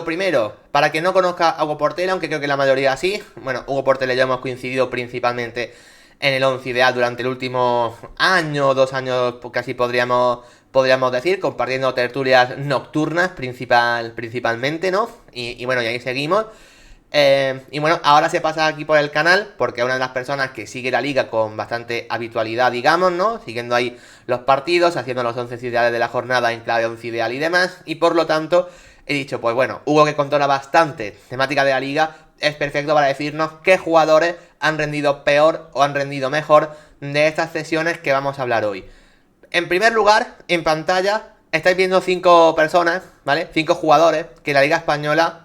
primero, para quien no conozca a Hugo Portela, aunque creo que la mayoría sí, bueno, Hugo Portela y yo hemos coincidido principalmente en el 11 ideal durante el último año, 2 años, casi podríamos decir, compartiendo tertulias nocturnas principalmente, ¿no? Y bueno, y ahí seguimos. Y bueno, ahora se pasa aquí por el canal porque es una de las personas que sigue la liga con bastante habitualidad, digamos, ¿no? Siguiendo ahí los partidos, haciendo los 11 ideales de la jornada en clave 11 ideal y demás. Y por lo tanto, he dicho, pues bueno, Hugo, que controla bastante temática de la liga, es perfecto para decirnos qué jugadores han rendido peor o han rendido mejor de estas sesiones que vamos a hablar hoy. En primer lugar, en pantalla estáis viendo 5 personas, ¿vale? 5 jugadores que la liga española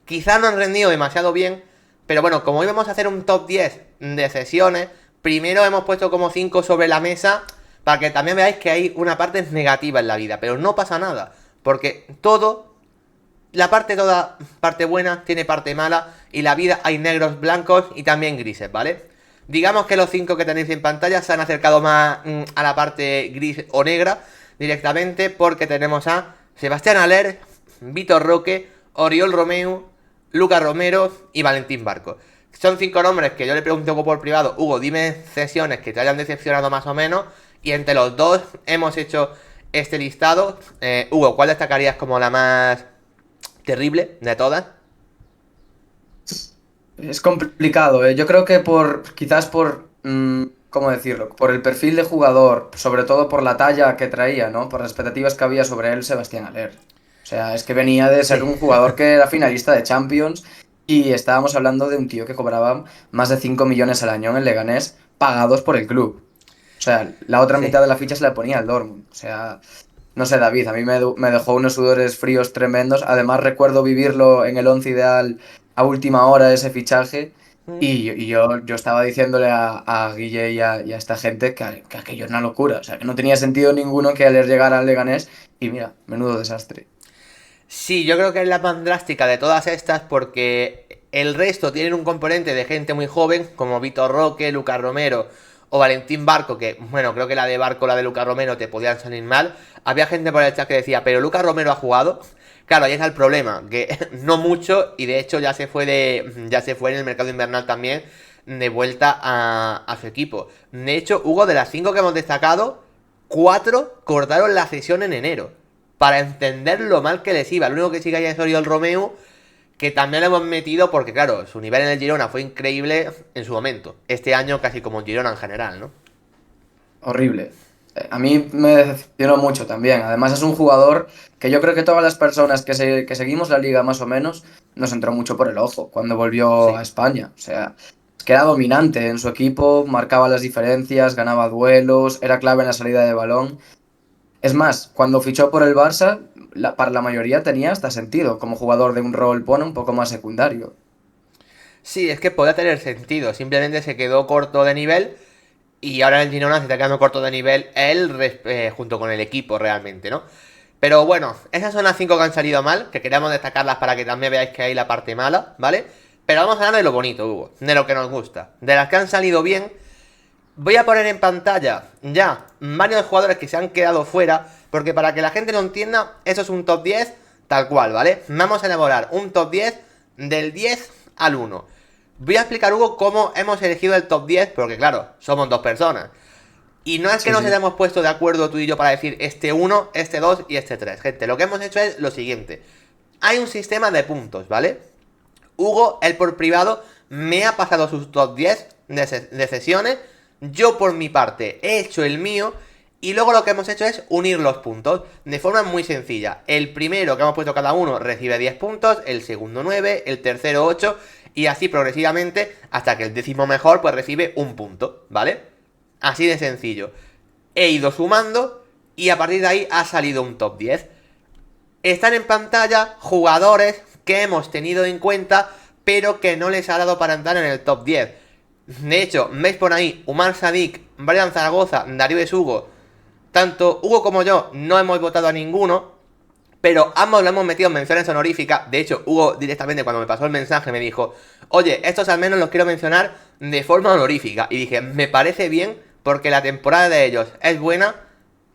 quizás no han rendido demasiado bien, pero bueno, como hoy vamos a hacer un top 10 de sesiones, primero hemos puesto como 5 sobre la mesa para que también veáis que hay una parte negativa en la vida, pero no pasa nada, porque toda parte buena tiene parte mala, y la vida hay negros, blancos y también grises, ¿vale? Digamos que los 5 que tenéis en pantalla se han acercado más a la parte gris o negra directamente, porque tenemos a Sebastián Haller, Vitor Roque, Oriol Romeu, Lucas Romero y Valentín Barco. Son 5 nombres que yo le pregunto por privado: Hugo, dime sesiones que te hayan decepcionado más o menos, y entre los dos hemos hecho este listado. Hugo, ¿cuál destacarías como la más terrible de todas? Es complicado, ¿eh? Yo creo que quizás ¿cómo decirlo? Por el perfil de jugador, sobre todo por la talla que traía, ¿no? Por las expectativas que había sobre él, Sebastián Haller. O sea, es que venía de ser Sí. un jugador que era finalista de Champions y estábamos hablando de un tío que cobraba más de 5 millones al año en el Leganés, pagados por el club. O sea, la otra Sí. mitad de la ficha se la ponía al Dortmund. O sea, no sé, David, a mí me dejó unos sudores fríos tremendos. Además, recuerdo vivirlo en el once ideal a última hora ese fichaje. Y yo estaba diciéndole a Guille y a esta gente que aquello es una locura. O sea, que no tenía sentido ninguno que Aller llegara al Leganés. Y mira, menudo desastre. Sí, yo creo que es la más drástica de todas estas, porque el resto tienen un componente de gente muy joven, como Vitor Roque, Lucas Romero o Valentín Barco, que, bueno, creo que la de Barco, la de Lucas Romero te podían salir mal. Había gente por el chat que decía, pero Lucas Romero ha jugado. Claro, ahí está el problema, que no mucho, y de hecho ya se fue en el mercado invernal también, de vuelta a su equipo. De hecho, Hugo, de las 5 que hemos destacado, 4 cortaron la sesión en enero, para entender lo mal que les iba. Lo único que sigue ahí es Oriol Romeu, que también lo hemos metido porque, claro, su nivel en el Girona fue increíble en su momento. Este año casi como en Girona en general, ¿no? Horrible. A mí me decepcionó mucho también. Además, es un jugador que yo creo que todas las personas que seguimos la liga más o menos nos entró mucho por el ojo cuando volvió a Sí. España. O sea, es que era dominante en su equipo, marcaba las diferencias, ganaba duelos, era clave en la salida de balón. Es más, cuando fichó por el Barça, para la mayoría tenía hasta sentido como jugador de un rol, pone un poco más secundario. Sí, es que podía tener sentido. Simplemente se quedó corto de nivel. Y ahora en el Girona se está quedando corto de nivel él, junto con el equipo realmente, ¿no? Pero bueno, esas son las 5 que han salido mal, que queríamos destacarlas para que también veáis que hay la parte mala, ¿vale? Pero vamos a hablar de lo bonito, Hugo, de lo que nos gusta. De las que han salido bien, voy a poner en pantalla ya varios jugadores que se han quedado fuera, porque para que la gente lo entienda, eso es un top 10 tal cual, ¿vale? Vamos a elaborar un top 10 del 10 al 1. Voy a explicar, Hugo, cómo hemos elegido el top 10, porque claro, somos 2 personas. Y no es que Sí, nos sí. hayamos puesto de acuerdo tú y yo para decir este 1, este 2 y este 3. Gente, lo que hemos hecho es lo siguiente. Hay un sistema de puntos, ¿vale? Hugo, él por privado, me ha pasado sus top 10 de sesiones. Yo por mi parte he hecho el mío. Y luego lo que hemos hecho es unir los puntos de forma muy sencilla. El primero que hemos puesto cada uno recibe 10 puntos, el segundo 9, el tercero 8 y así progresivamente hasta que el décimo mejor pues recibe un punto, ¿vale? Así de sencillo. He ido sumando y a partir de ahí ha salido un top 10. Están en pantalla jugadores que hemos tenido en cuenta, pero que no les ha dado para entrar en el top 10. De hecho, veis por ahí Umar Sadik, Brian Zaragoza, Darío Esugo. Tanto Hugo como yo no hemos votado a ninguno, pero ambos lo hemos metido en menciones honoríficas. De hecho, Hugo directamente cuando me pasó el mensaje me dijo, oye, estos al menos los quiero mencionar de forma honorífica. Y dije, me parece bien porque la temporada de ellos es buena.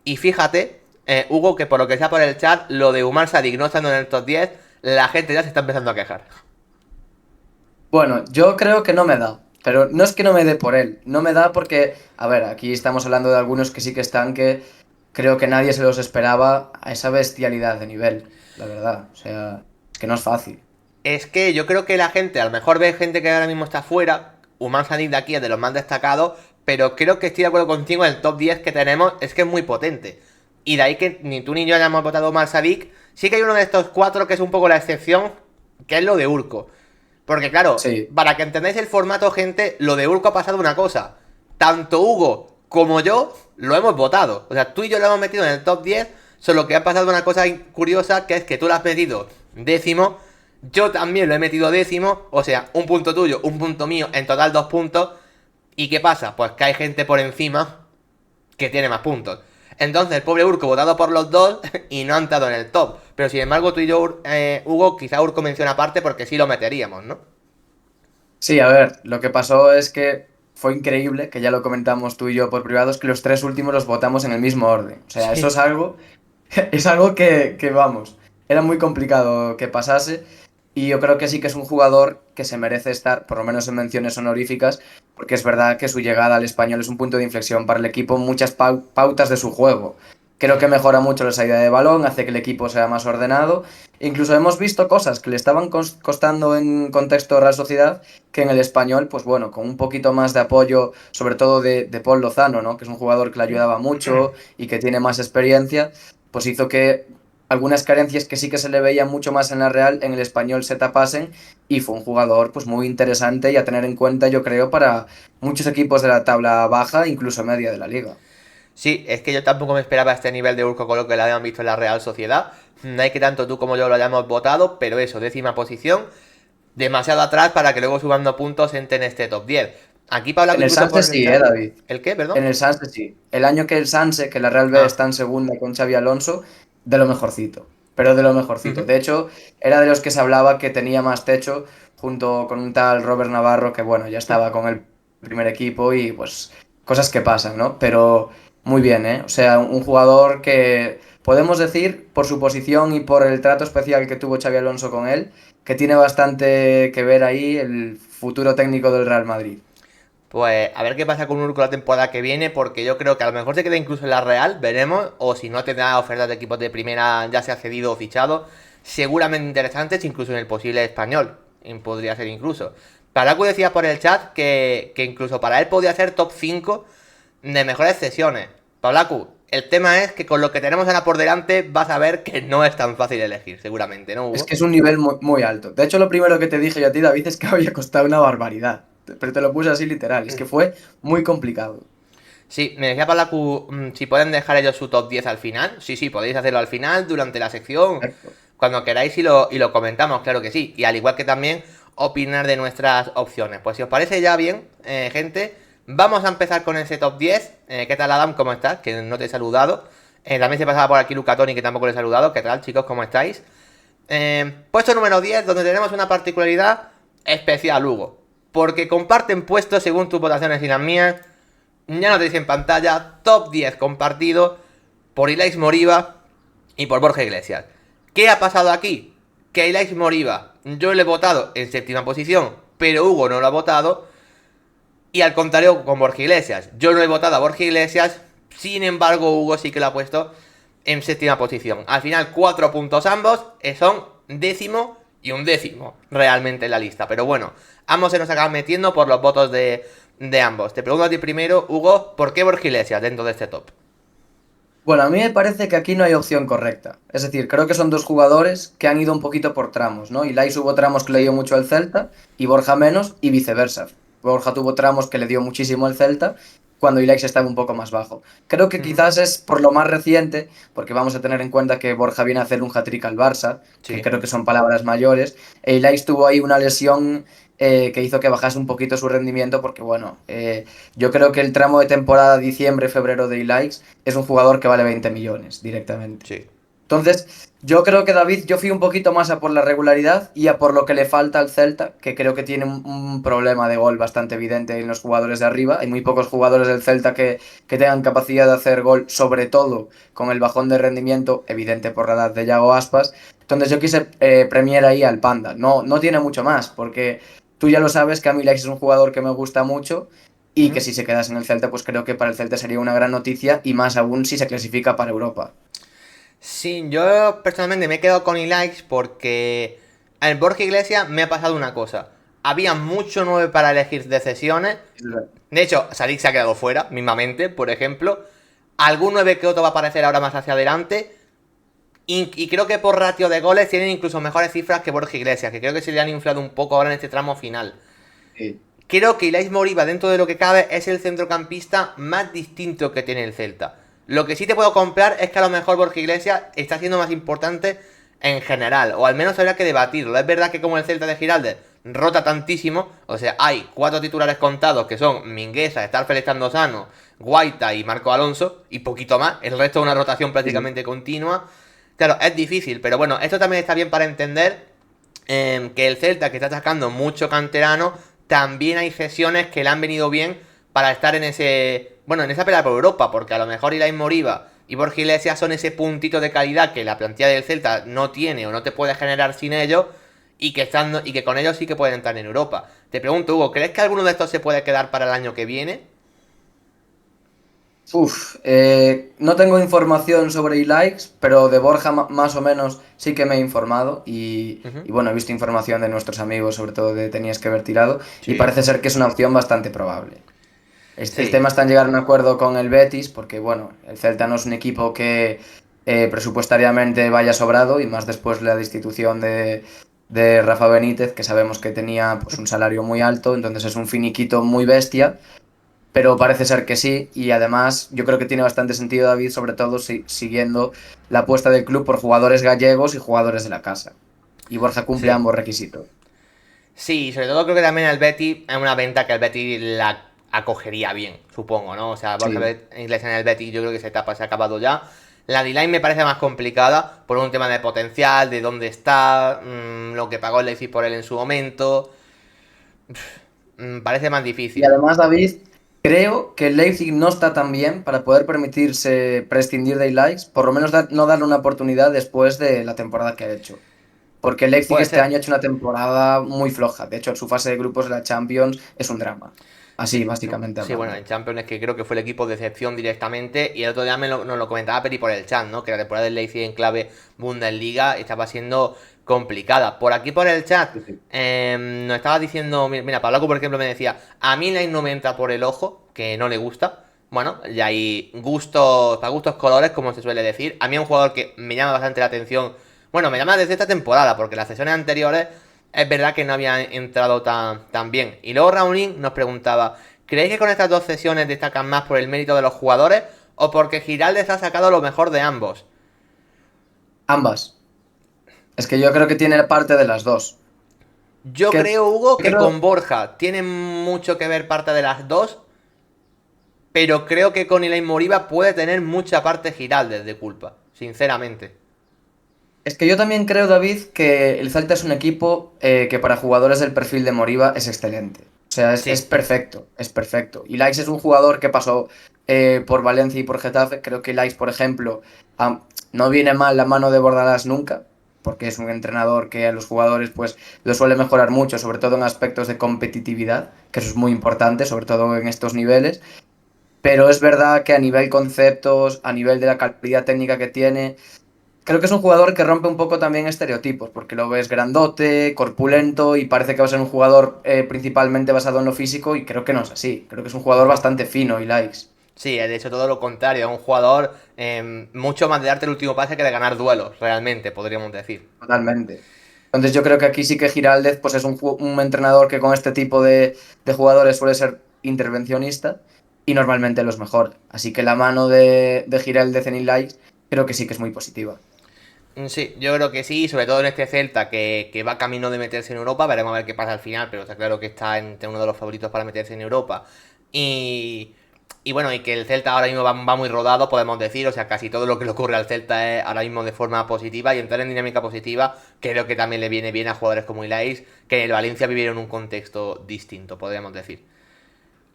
Y fíjate, Hugo, que por lo que sea por el chat, lo de Umar Sadik no estando en el top 10 la gente ya se está empezando a quejar. Bueno, yo creo que no me da, pero no es que no me dé por él, no me da porque, a ver, aquí estamos hablando de algunos que sí que están que creo que nadie se los esperaba a esa bestialidad de nivel, la verdad, o sea, es que no es fácil. Es que yo creo que la gente, a lo mejor ve gente que ahora mismo está fuera, Human Sadiq de aquí es de los más destacados, pero creo que estoy de acuerdo contigo, el top 10 que tenemos es que es muy potente. Y de ahí que ni tú ni yo hayamos votado Human Sadiq, sí que hay uno de estos cuatro que es un poco la excepción, que es lo de Urco. Porque claro, Sí, para que entendáis el formato, gente, lo de Urco ha pasado una cosa. Tanto Hugo como yo lo hemos votado. O sea, tú y yo lo hemos metido en el top 10, solo que ha pasado una cosa curiosa, que es que tú lo has metido décimo, yo también lo he metido décimo, o sea, un punto tuyo, un punto mío, en total 2 puntos. ¿Y qué pasa? Pues que hay gente por encima que tiene más puntos. Entonces, el pobre Urco votado por los dos y no ha entrado en el top. Pero sin embargo, tú y yo, Hugo, quizá Urco menciona aparte porque sí lo meteríamos, ¿no? sí, a ver, lo que pasó es que fue increíble, que ya lo comentamos tú y yo por privado, es que los tres últimos los votamos en el mismo orden, o sea, eso Sí. es algo. Es algo que, vamos, era muy complicado que pasase y yo creo que sí que es un jugador que se merece estar, por lo menos en menciones honoríficas, porque es verdad que su llegada al español es un punto de inflexión para el equipo en muchas pautas de su juego. Creo que mejora mucho la salida de balón, hace que el equipo sea más ordenado. Incluso hemos visto cosas que le estaban costando en contexto Real Sociedad, que en el español, pues bueno, con un poquito más de apoyo, sobre todo de Paul Lozano, ¿no? Que es un jugador que le ayudaba mucho y que tiene más experiencia, pues hizo que algunas carencias que sí que se le veían mucho más en la Real, en el español se tapasen y fue un jugador pues muy interesante y a tener en cuenta yo creo para muchos equipos de la tabla baja, incluso media de la liga. Sí, es que yo tampoco me esperaba este nivel de Urco con lo que le habían visto en la Real Sociedad. No hay que tanto tú como yo lo hayamos votado, pero eso, décima posición, demasiado atrás para que luego subando puntos entre en este top 10. Aquí Paula En el incluso Sanse por el sí, chat. David. ¿El qué, perdón? En el Sanse sí. El año que el Sanse, que la Real B está Ah. en segunda con Xavi Alonso, de lo mejorcito. Pero de lo mejorcito. Ujú. De hecho, era de los que se hablaba que tenía más techo junto con un tal Robert Navarro que, bueno, ya estaba con el primer equipo y pues cosas que pasan, ¿no? Pero muy bien, ¿eh? O sea, un jugador que podemos decir, por su posición y por el trato especial que tuvo Xavi Alonso con él, que tiene bastante que ver ahí el futuro técnico del Real Madrid. Pues a ver qué pasa con Urco la temporada que viene, porque yo creo que a lo mejor se queda incluso en la Real, veremos, o si no tendrá ofertas de equipos de primera, ya sea cedido o fichado, seguramente interesantes, incluso en el posible español, podría ser incluso. Palacu decía por el chat que incluso para él podría ser top 5 de mejores sesiones. Pablacu, el tema es que con lo que tenemos ahora por delante vas a ver que no es tan fácil elegir, seguramente, ¿no, Es Hugo? que es un nivel muy, muy alto. De hecho, lo primero que te dije yo a ti, David, es que había costado una barbaridad. Pero te lo puse así literal. Es que fue muy complicado. Sí, me decía Pablacu si pueden dejar ellos su top 10 al final. Sí, sí, podéis hacerlo al final, durante la sección, Perfecto. cuando queráis y lo comentamos, claro que sí. Y al igual que también opinar de nuestras opciones. Pues si os parece ya bien, gente, vamos a empezar con ese top 10. ¿Qué tal, Adam? ¿Cómo estás? Que no te he saludado. También se pasaba por aquí Luca Toni, que tampoco le he saludado. ¿Qué tal, chicos? ¿Cómo estáis? Puesto número 10, donde tenemos una particularidad especial, Hugo. Porque comparten puestos según tus votaciones y las mías. Ya lo tenéis en pantalla. Top 10 compartido por Ilais Moriba y por Borja Iglesias. ¿Qué ha pasado aquí? Que Ilais Moriba yo le he votado en séptima posición, pero Hugo no lo ha votado. Y al contrario con Borja Iglesias. Yo no he votado a Borja Iglesias, sin embargo Hugo sí que lo ha puesto en séptima posición. Al final 4 puntos ambos, son décimo y un décimo realmente en la lista. Pero bueno, ambos se nos acaban metiendo por los votos de ambos. Te pregunto a ti primero, Hugo, ¿por qué Borja Iglesias dentro de este top? Bueno, a mí me parece que aquí no hay opción correcta. Es decir, creo que son dos jugadores que han ido un poquito por tramos, ¿no? Ilais hubo tramos que le dio Sí. mucho al Celta y Borja menos y viceversa. Borja tuvo tramos que le dio muchísimo al Celta cuando Ilais estaba un poco más bajo. Creo que Ujú. quizás es por lo más reciente, porque vamos a tener en cuenta que Borja viene a hacer un hat-trick al Barça, que Sí. creo que son palabras mayores, e Ilais tuvo ahí una lesión que hizo que bajase un poquito su rendimiento, porque bueno, yo creo que el tramo de temporada diciembre-febrero de Ilais es un jugador que vale 20 millones directamente. Sí. Entonces, yo creo que David, yo fui un poquito más a por la regularidad y a por lo que le falta al Celta, que creo que tiene un problema de gol bastante evidente en los jugadores de arriba. Hay muy pocos jugadores del Celta que tengan capacidad de hacer gol, sobre todo con el bajón de rendimiento evidente por la edad de Yago Aspas. Entonces yo quise premiar ahí al Panda. No, no tiene mucho más, porque tú ya lo sabes que a mí Lex es un jugador que me gusta mucho y que Ujú. si se quedase en el Celta, pues creo que para el Celta sería una gran noticia y más aún si se clasifica para Europa. Sí, yo personalmente me he quedado con Ilaix porque en Borja Iglesias me ha pasado una cosa. Había mucho 9 para elegir de cesiones. De hecho, Sadik se ha quedado fuera, mismamente, por ejemplo. Algún 9 que otro va a aparecer ahora más hacia adelante. Y creo que por ratio de goles tienen incluso mejores cifras que Borja Iglesias, que creo que se le han inflado un poco ahora en este tramo final. Sí. Creo que Ilais Moriba, dentro de lo que cabe, es el centrocampista más distinto que tiene el Celta. Lo que sí te puedo comprar es que a lo mejor Borja Iglesias está siendo más importante en general, o al menos habría que debatirlo. Es verdad que como el Celta de Giraldez rota tantísimo, o sea, hay 4 titulares contados que son Mingueza, Starfel estando sano, Guaita y Marco Alonso, y poquito más, el resto es una rotación Sí, sí. prácticamente continua. Claro, es difícil, pero bueno, esto también está bien para entender que el Celta, que está sacando mucho canterano, también hay sesiones que le han venido bien para estar en ese. Bueno, en esa pelea por Europa, porque a lo mejor Ilaim Moriba y Borja Iglesias son ese puntito de calidad que la plantilla del Celta no tiene o no te puede generar sin ellos. Y que con ellos sí que pueden entrar en Europa. Te pregunto, Hugo, ¿crees que alguno de estos se puede quedar para el año que viene? No tengo información sobre eLikes, pero de Borja más o menos sí que me he informado Ujú. y bueno, he visto información de nuestros amigos, sobre todo de Tenías que haber tirado, y Sí. parece ser que es una opción bastante probable. El Sí. tema está en llegar a un acuerdo con el Betis, porque bueno, el Celta no es un equipo que presupuestariamente vaya sobrado, y más después de la destitución de Rafa Benítez, que sabemos que tenía pues un salario muy alto, entonces es un finiquito muy bestia, pero parece ser que sí, y además yo creo que tiene bastante sentido, David, sobre todo siguiendo la apuesta del club por jugadores gallegos y jugadores de la casa. Y Borja cumple Sí. ambos requisitos. Sí, sobre todo creo que también el Betty es una venta que el Betty la acogería bien, supongo, ¿no? O sea, Borja Sí, Iglesias en el Betty yo creo que esa etapa se ha acabado ya. La D-Line me parece más complicada por un tema de potencial, de dónde está, lo que pagó el Leipzig por él en su momento. Parece más y difícil. además, David, creo que el Leipzig no está tan bien para poder permitirse prescindir de likes, por lo menos no darle una oportunidad después de la temporada que ha hecho. Porque el Leipzig Puede este ser. año ha hecho una temporada muy floja. De hecho, su fase de grupos de la Champions es un drama. Así, básicamente Sí, bueno, en hablando. Champions es que creo que fue el equipo de excepción directamente. Y el otro día nos lo comentaba Peri por el chat, ¿no? Que la temporada del Leipzig en clave Bundesliga estaba siendo complicada. Por aquí por el chat Sí, sí. nos estaba diciendo, mira, Pablo por ejemplo me decía, a mí la no me entra por el ojo, que no le gusta. Bueno, y hay gustos, para gustos colores, como se suele decir. A mí es un jugador que me llama bastante la atención. Bueno, me llama desde esta temporada, porque las sesiones anteriores es verdad que no habían entrado tan bien. Y luego Raunin nos preguntaba, ¿creéis que con estas dos sesiones destacan más por el mérito de los jugadores o porque Giraldes ha sacado lo mejor de ambos? Ambas. Es que yo creo que tiene parte de las dos. Es Yo que creo, Hugo, yo que con creo, Borja tiene mucho que ver parte de las dos, pero creo que con Ilain Moriba puede tener mucha parte Giraldes de culpa, sinceramente. es que yo también creo, David, que el Celta es un equipo que para jugadores del perfil de Moriba es excelente. O sea, es Sí, perfecto, es perfecto. Y Lais es un jugador que pasó por Valencia y por Getafe. Creo que Lais, por ejemplo, no viene mal la mano de Bordalás nunca, porque es un entrenador que a los jugadores pues lo suele mejorar mucho, sobre todo en aspectos de competitividad, que eso es muy importante, sobre todo en estos niveles. Pero es verdad que a nivel conceptos, a nivel de la calidad técnica que tiene, creo que es un jugador que rompe un poco también estereotipos, porque lo ves grandote, corpulento y parece que va a ser un jugador principalmente basado en lo físico y creo que no es así. Creo que es un jugador bastante fino y likes. sí, de hecho todo lo contrario, es un jugador mucho más de darte el último pase que de ganar duelos, realmente, podríamos decir. Totalmente. Entonces yo creo que aquí sí que Giraldez pues es un entrenador que con este tipo de jugadores suele ser intervencionista y normalmente los mejora. Así que la mano de Giraldez en likes creo que sí que es muy positiva. Sí, yo creo que sí, sobre todo en este Celta que va camino de meterse en Europa, veremos a ver qué pasa al final, pero está claro que está entre uno de los favoritos para meterse en Europa. Y, Y bueno, y que el Celta ahora mismo va muy rodado, podemos decir, o sea, casi todo lo que le ocurre al Celta es ahora mismo de forma positiva y entrar en dinámica positiva, creo que también le viene bien a jugadores como Ilais, que en el Valencia vivieron un contexto distinto, podríamos decir.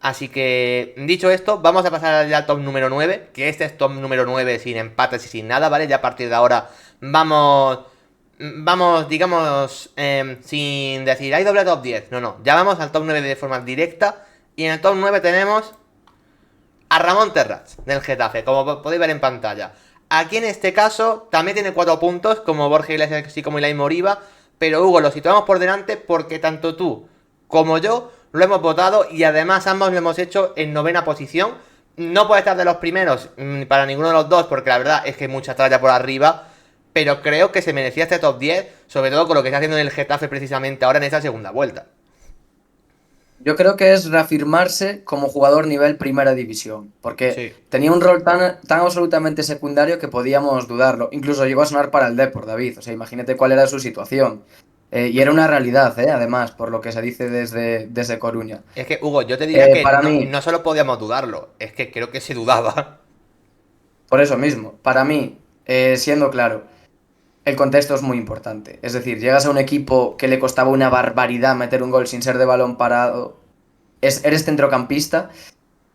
Así que, dicho esto, vamos a pasar ya al top número 9, que este es top número 9 sin empates y sin nada, ¿vale? Ya a partir de ahora vamos, digamos, sin decir, hay doble top 10, no, no, ya vamos al top 9 de forma directa, y en el top 9 tenemos a Ramón Terrats, del Getafe, como podéis ver en pantalla. Aquí en este caso también tiene 4 puntos, como Borja Iglesias así como Ilai Moriba, pero Hugo, lo situamos por delante porque tanto tú como yo lo hemos votado y además ambos lo hemos hecho en novena posición. No puede estar de los primeros para ninguno de los dos porque la verdad es que hay mucha tralla por arriba, pero creo que se merecía este top 10, sobre todo con lo que está haciendo en el Getafe precisamente ahora en esa segunda vuelta. Yo creo que es reafirmarse como jugador nivel primera división, porque Sí. tenía un rol tan absolutamente secundario que podíamos dudarlo. Incluso llegó a sonar para el Depor, David. O sea, imagínate cuál era su situación. Y era una realidad, además, por lo que se dice desde Coruña. Es que, Hugo, yo te diría que Para no, mí, no solo podíamos dudarlo, es que creo que se dudaba. por eso mismo, para mí, siendo claro, el contexto es muy importante. Es decir, llegas a un equipo que le costaba una barbaridad meter un gol sin ser de balón parado, eres centrocampista.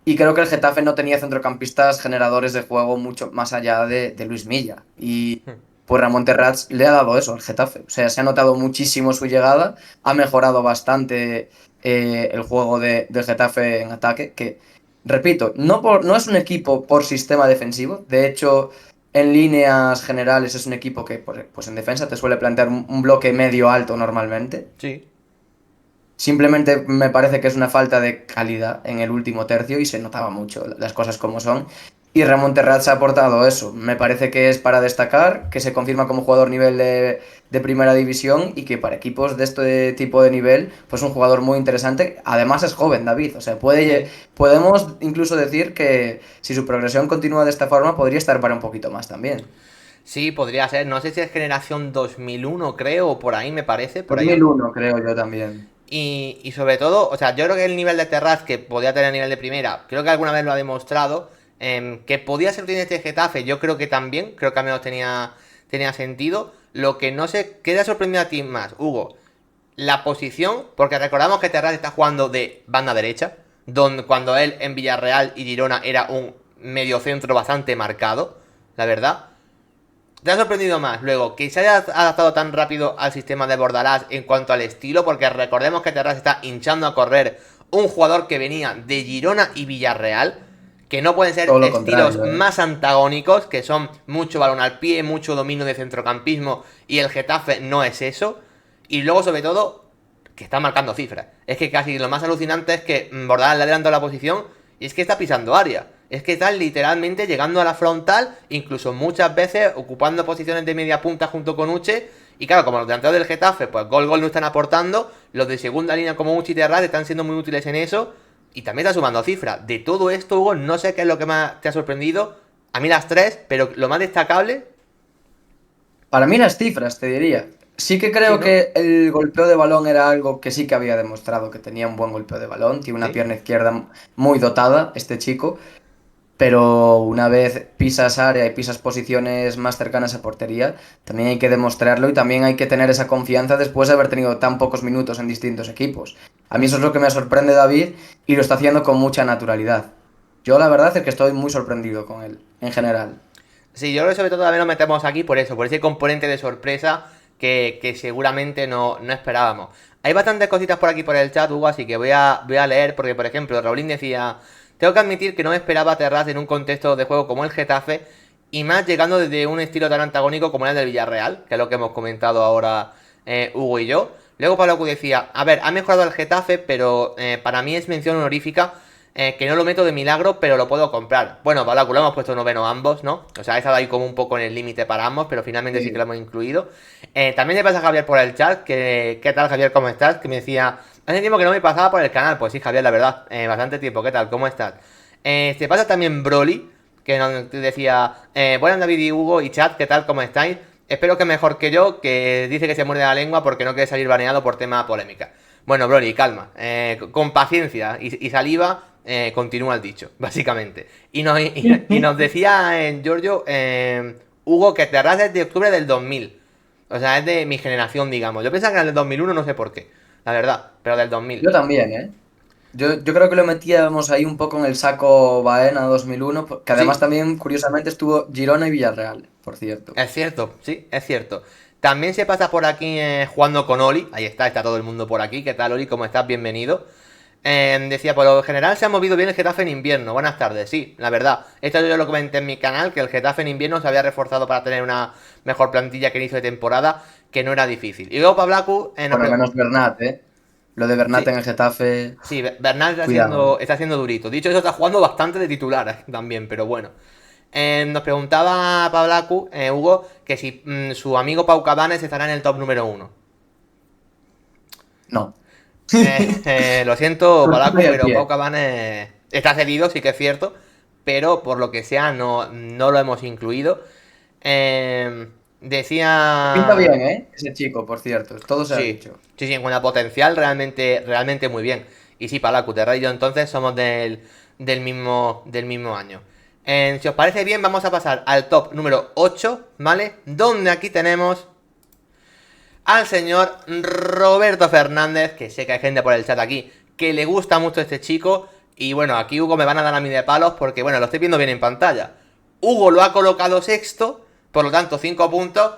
Y creo que el Getafe no tenía centrocampistas generadores de juego mucho más allá de Luis Milla. Y pues Ramón Terrats le ha dado eso al Getafe. O sea, se ha notado muchísimo su llegada, ha mejorado bastante el juego del Getafe en ataque, que, repito, no es un equipo por sistema defensivo. De hecho, en líneas generales es un equipo que pues en defensa te suele plantear un bloque medio alto normalmente. Sí. Simplemente me parece que es una falta de calidad en el último tercio y se notaba mucho las cosas como son. Y Ramón Terrats ha aportado eso. Me parece que es para destacar, que se confirma como jugador nivel de primera división y que para equipos de este tipo de nivel, pues un jugador muy interesante. Además es joven, David. O sea, Sí. podemos incluso decir que si su progresión continúa de esta forma, podría estar para un poquito más también. Sí, podría ser. No sé si es generación 2001, creo, o por ahí me parece. Por ahí. 2001 creo yo también. Y sobre todo, o sea, yo creo que el nivel de Terraz que podía tener a nivel de primera, creo que alguna vez lo ha demostrado. Que podía ser tiene este Getafe, yo creo que también. Creo que al menos tenía sentido. Lo que no sé, ¿qué te ha sorprendido a ti más, Hugo? La posición, porque recordamos que Terraz está jugando de banda derecha, donde cuando él en Villarreal y Girona era un mediocentro bastante marcado, la verdad. ¿Te ha sorprendido más luego que se haya adaptado tan rápido al sistema de Bordalás en cuanto al estilo? Porque recordemos que Terraz está hinchando a correr un jugador que venía de Girona y Villarreal, que no pueden ser Todo lo estilos contrario, ¿eh? más antagónicos, que son mucho balón al pie, mucho dominio de centrocampismo, y el Getafe no es eso. Y luego, sobre todo, que está marcando cifras. Es que casi lo más alucinante es que Bordalás le adelantó la posición y es que está pisando área. Es que está literalmente llegando a la frontal, incluso muchas veces ocupando posiciones de media punta junto con Uche. Y claro, como los delanteros del Getafe, pues gol no están aportando, los de segunda línea como Uche y Terraz están siendo muy útiles en eso. Y también está sumando cifras. De todo esto, Hugo, no sé qué es lo que más te ha sorprendido. A mí las tres, pero lo más destacable. Para mí las cifras, te diría. Sí que Sí, creo ¿no? que el golpeo de balón era algo que sí que había demostrado que tenía un buen golpeo de balón. Tiene una Sí. pierna izquierda muy dotada, este chico. Pero una vez pisas área y pisas posiciones más cercanas a portería, también hay que demostrarlo y también hay que tener esa confianza después de haber tenido tan pocos minutos en distintos equipos. A mí eso es lo que me sorprende, David, y lo está haciendo con mucha naturalidad. Yo la verdad es que estoy muy sorprendido con él, en general. Sí, yo creo que sobre todo también lo metemos aquí por eso, por ese componente de sorpresa que seguramente no esperábamos. Hay bastantes cositas por aquí por el chat, Hugo, así que voy a leer, porque por ejemplo, Raulín decía, tengo que admitir que no me esperaba a Terraz en un contexto de juego como el Getafe, y más llegando desde un estilo tan antagónico como el del Villarreal, que es lo que hemos comentado ahora Hugo y yo. Luego Pablo Q decía, a ver, ha mejorado el Getafe, pero para mí es mención honorífica que no lo meto de milagro, pero lo puedo comprar. Bueno, Balacu, lo hemos puesto noveno ambos, ¿no? O sea, he estado ahí como un poco en el límite para ambos, pero finalmente sí que lo Sí. hemos incluido. También le pasa a Javier por el chat, que, ¿qué tal Javier? ¿Cómo estás? Que me decía, hace tiempo que no me pasaba por el canal. Pues sí, Javier, la verdad, bastante tiempo. ¿Qué tal? ¿Cómo estás? Se pasa también Broly, que nos decía, buenas David y Hugo y chat, ¿qué tal? ¿Cómo estáis? Espero que mejor que yo, que dice que se muerde la lengua porque no quiere salir baneado por tema polémica. Bueno, Broly, calma, con paciencia y saliva, continúa el dicho, básicamente. Y nos decía Giorgio, Hugo, que Terraz es de octubre del 2000. O sea, es de mi generación, digamos. Yo pensaba que era del 2001, no sé por qué, la verdad, pero del 2000. Yo también, ¿eh? Yo creo que lo metíamos ahí un poco en el saco Baena 2001, que además Sí, también, curiosamente, estuvo Girona y Villarreal, por cierto. es cierto, sí, es cierto. También se pasa por aquí jugando con Oli. Ahí está todo el mundo por aquí. ¿Qué tal, Oli? ¿Cómo estás? Bienvenido. Decía, por lo general se ha movido bien el Getafe en invierno. Buenas tardes, sí, la verdad. Esto yo lo comenté en mi canal, que el Getafe en invierno se había reforzado para tener una mejor plantilla que inicio de temporada, que no era difícil. Y luego Pablaku nos Bueno, pregunta. menos Bernat, ¿eh? Lo de Bernat en Sí, el Getafe, sí, Bernal cuidado. está haciendo durito. Dicho eso, está jugando bastante de titular también, pero bueno. Nos preguntaba Pablaku, Hugo, que si su amigo Pau Cabanes estará en el top número uno. No. Lo siento, No Pablaku, estoy al pero Pau pie. Cabanes está cedido, sí que es cierto, pero por lo que sea no lo hemos incluido. Pinta Decía. bien, ¿eh? Ese chico, por cierto. Todo se ha Sí, dicho. sí, sí, en cuanto a potencial, realmente muy bien. Y sí, Pablaku, Terra y yo entonces somos del mismo año. Si os parece bien, vamos a pasar al top número 8, ¿vale? Donde aquí tenemos al señor Roberto Fernández, que sé que hay gente por el chat aquí que le gusta mucho este chico. Y bueno, aquí Hugo me van a dar a mí de palos porque, bueno, lo estoy viendo bien en pantalla. Hugo lo ha colocado sexto, por lo tanto 5 puntos.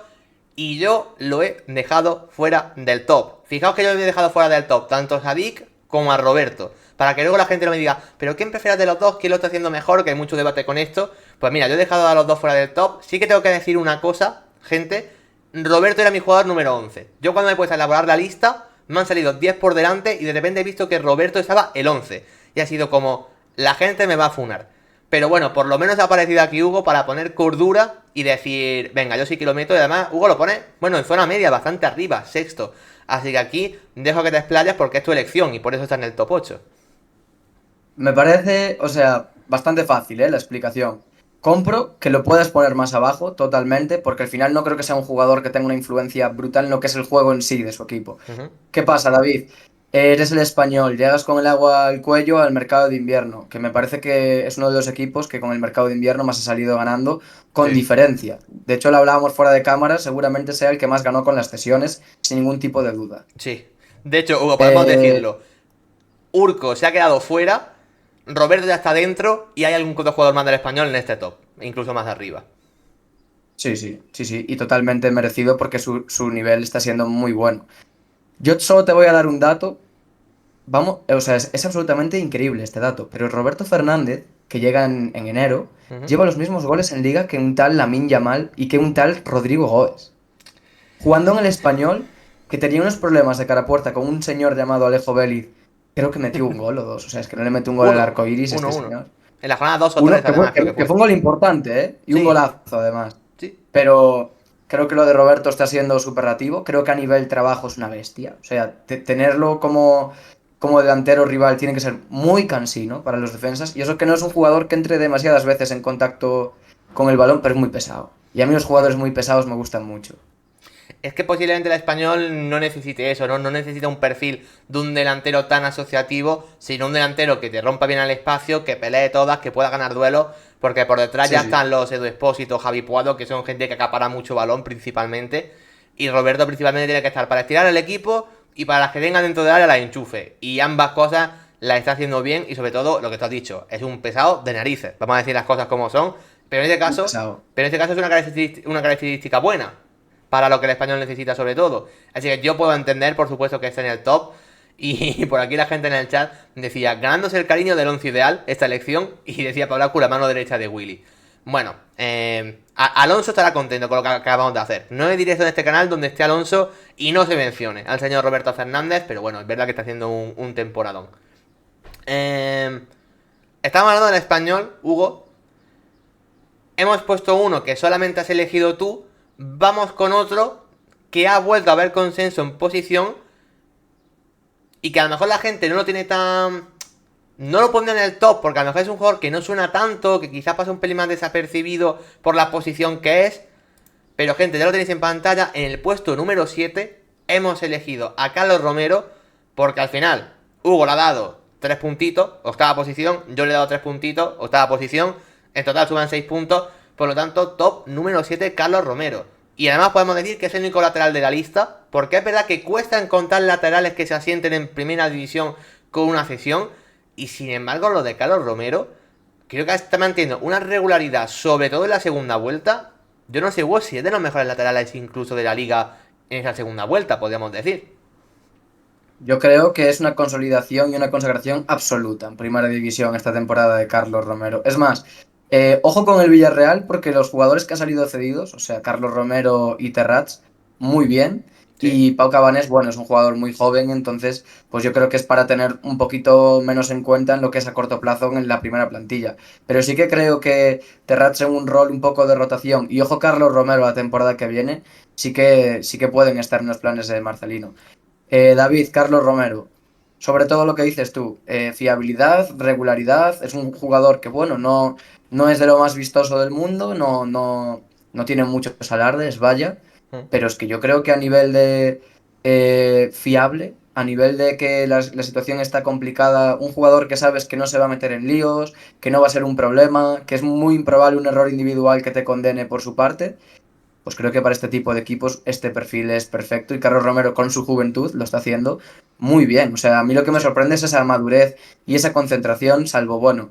Y yo lo he dejado fuera del top. Fijaos que yo lo he dejado fuera del top, tanto a Sadik como a Roberto. Para que luego la gente no me diga, ¿pero quién prefieres de los dos? ¿Quién lo está haciendo mejor? Que hay mucho debate con esto. Pues mira, yo he dejado a los dos fuera del top. Sí que tengo que decir una cosa, gente. Roberto era mi jugador número 11. Yo cuando me he puesto a elaborar la lista, me han salido 10 por delante y de repente he visto que Roberto estaba el 11. Y ha sido como, la gente me va a funar. Pero bueno, por lo menos ha aparecido aquí Hugo para poner cordura y decir, venga, yo sí que lo meto. Y además, Hugo lo pone, bueno, en zona media, bastante arriba, sexto. Así que aquí dejo que te explayes porque es tu elección y por eso está en el top 8. Me parece, o sea, bastante fácil, ¿eh? La explicación. Compro que lo puedas poner más abajo, totalmente, porque al final no creo que sea un jugador que tenga una influencia brutal en lo que es el juego en sí de su equipo. Ujú. ¿Qué pasa, David? Eres el español, llegas con el agua al cuello al mercado de invierno, que me parece que es uno de los equipos que con el mercado de invierno más ha salido ganando con Sí, diferencia. De hecho, lo hablábamos fuera de cámara, seguramente sea el que más ganó con las cesiones, sin ningún tipo de duda. sí. De hecho, Hugo, podemos Eh, decirlo. Urco se ha quedado fuera, Roberto ya está dentro y hay algún otro jugador más del español en este top, incluso más arriba. sí, sí, sí, sí, y totalmente merecido porque su nivel está siendo muy bueno. Yo solo te voy a dar un dato. Vamos, o sea, es absolutamente increíble este dato, pero Roberto Fernández, que llega en enero, Ujú. lleva los mismos goles en liga que un tal Lamine Yamal y que un tal Rodrigo Goes. Jugando en el Español, que tenía unos problemas de cara a puerta con un señor llamado Alejo Vélez, creo que metió un gol o dos, o sea, es que no le mete un gol al Uno, arco iris este 1-1. señor. En la jornada 2 o Uno, 3 que fue, además creo que, que que fue. fue un gol importante, ¿eh? Y un Sí, golazo además. sí. Pero creo que lo de Roberto está siendo superlativo. Creo que a nivel trabajo es una bestia. O sea, tenerlo como delantero rival tiene que ser muy cansino para los defensas. Y eso que no es un jugador que entre demasiadas veces en contacto con el balón, pero es muy pesado. Y a mí los jugadores muy pesados me gustan mucho. Es que posiblemente el español no necesite eso, ¿no? No necesita un perfil de un delantero tan asociativo, sino un delantero que te rompa bien al espacio, que pelee todas, que pueda ganar duelos, porque por detrás Sí, ya sí. están los Edu Espósito, Javi Puado, que son gente que acapara mucho balón principalmente, y Roberto principalmente tiene que estar para estirar el equipo y para las que vengan dentro del área la enchufe. Y ambas cosas las está haciendo bien y sobre todo lo que tú has dicho, es un pesado de narices. Vamos a decir las cosas como son, pero en este Muy caso, pesado. pero en este caso es una característica buena para lo que el español necesita sobre todo. Así que yo puedo entender, por supuesto, que esté en el top. Y por aquí la gente en el chat decía, ganándose el cariño del once ideal, esta elección, y decía Pablo la mano derecha de Willy. Bueno, Alonso estará contento con lo que acabamos de hacer. No hay directo en este canal donde esté Alonso y no se mencione al señor Roberto Fernández, pero bueno, es verdad que está haciendo un temporadón. Estamos hablando del español, Hugo. Hemos puesto uno que solamente has elegido tú. Vamos con otro que ha vuelto a haber consenso en posición y que a lo mejor la gente no lo tiene tan... No lo pondría en el top porque a lo mejor es un jugador que no suena tanto, que quizás pasa un pelín más desapercibido por la posición que es. Pero gente, ya lo tenéis en pantalla, en el puesto número 7 hemos elegido a Carlos Romero porque al final Hugo le ha dado 3 puntitos, octava posición, yo le he dado 3 puntitos, octava posición, en total suman 6 puntos, por lo tanto, top número 7, Carlos Romero. Y además podemos decir que es el único lateral de la lista, porque es verdad que cuesta encontrar laterales que se asienten en primera división con una cesión, y sin embargo lo de Carlos Romero, creo que está manteniendo una regularidad, sobre todo en la segunda vuelta. Yo no sé si es de los mejores laterales incluso de la liga en esa segunda vuelta, podríamos decir. Yo creo que es una consolidación y una consagración absoluta en primera división esta temporada de Carlos Romero. Es más, ojo con el Villarreal porque los jugadores que han salido cedidos, o sea, Carlos Romero y Terrats, muy bien. Sí. Y Pau Cabanés, bueno, es un jugador muy joven, entonces, pues yo creo que es para tener un poquito menos en cuenta en lo que es a corto plazo en la primera plantilla. Pero sí que creo que Terrats en un rol un poco de rotación y ojo Carlos Romero la temporada que viene, sí que pueden estar en los planes de Marcelino. David, Carlos Romero, sobre todo lo que dices tú, fiabilidad, regularidad, es un jugador que, bueno, no es de lo más vistoso del mundo, no tiene muchos alardes, vaya, Mm. pero es que yo creo que a nivel de fiable, a nivel de que la situación está complicada, un jugador que sabes que no se va a meter en líos, que no va a ser un problema, que es muy improbable un error individual que te condene por su parte. Pues creo que para este tipo de equipos este perfil es perfecto y Carlos Romero con su juventud lo está haciendo muy bien. O sea, a mí lo que me Sí. sorprende es esa madurez y esa concentración, salvo, bueno,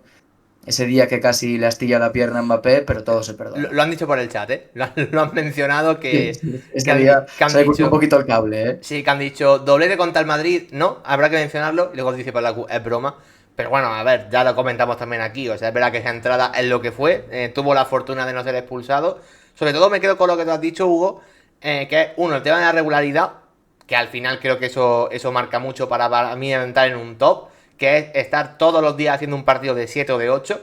ese día que casi le astilla la pierna a Mbappé, pero todo se perdona. Lo han dicho por el chat, ¿eh? Lo han mencionado Sí, que, sí. que, Ese han, día que han se le cortó un dicho. poquito el cable, ¿eh? Sí, que han dicho doblete contra el Madrid, no, habrá que mencionarlo. Y luego dice por la Q, es broma. Pero bueno, a ver, ya lo comentamos también aquí. O sea, es verdad que esa entrada es lo que fue. Tuvo la fortuna de no ser expulsado. Sobre todo me quedo con lo que tú has dicho, Hugo. Que es, uno, el tema de la regularidad. Que al final creo que eso marca mucho para mí entrar en un top. Que es estar todos los días haciendo un partido de 7 o de 8.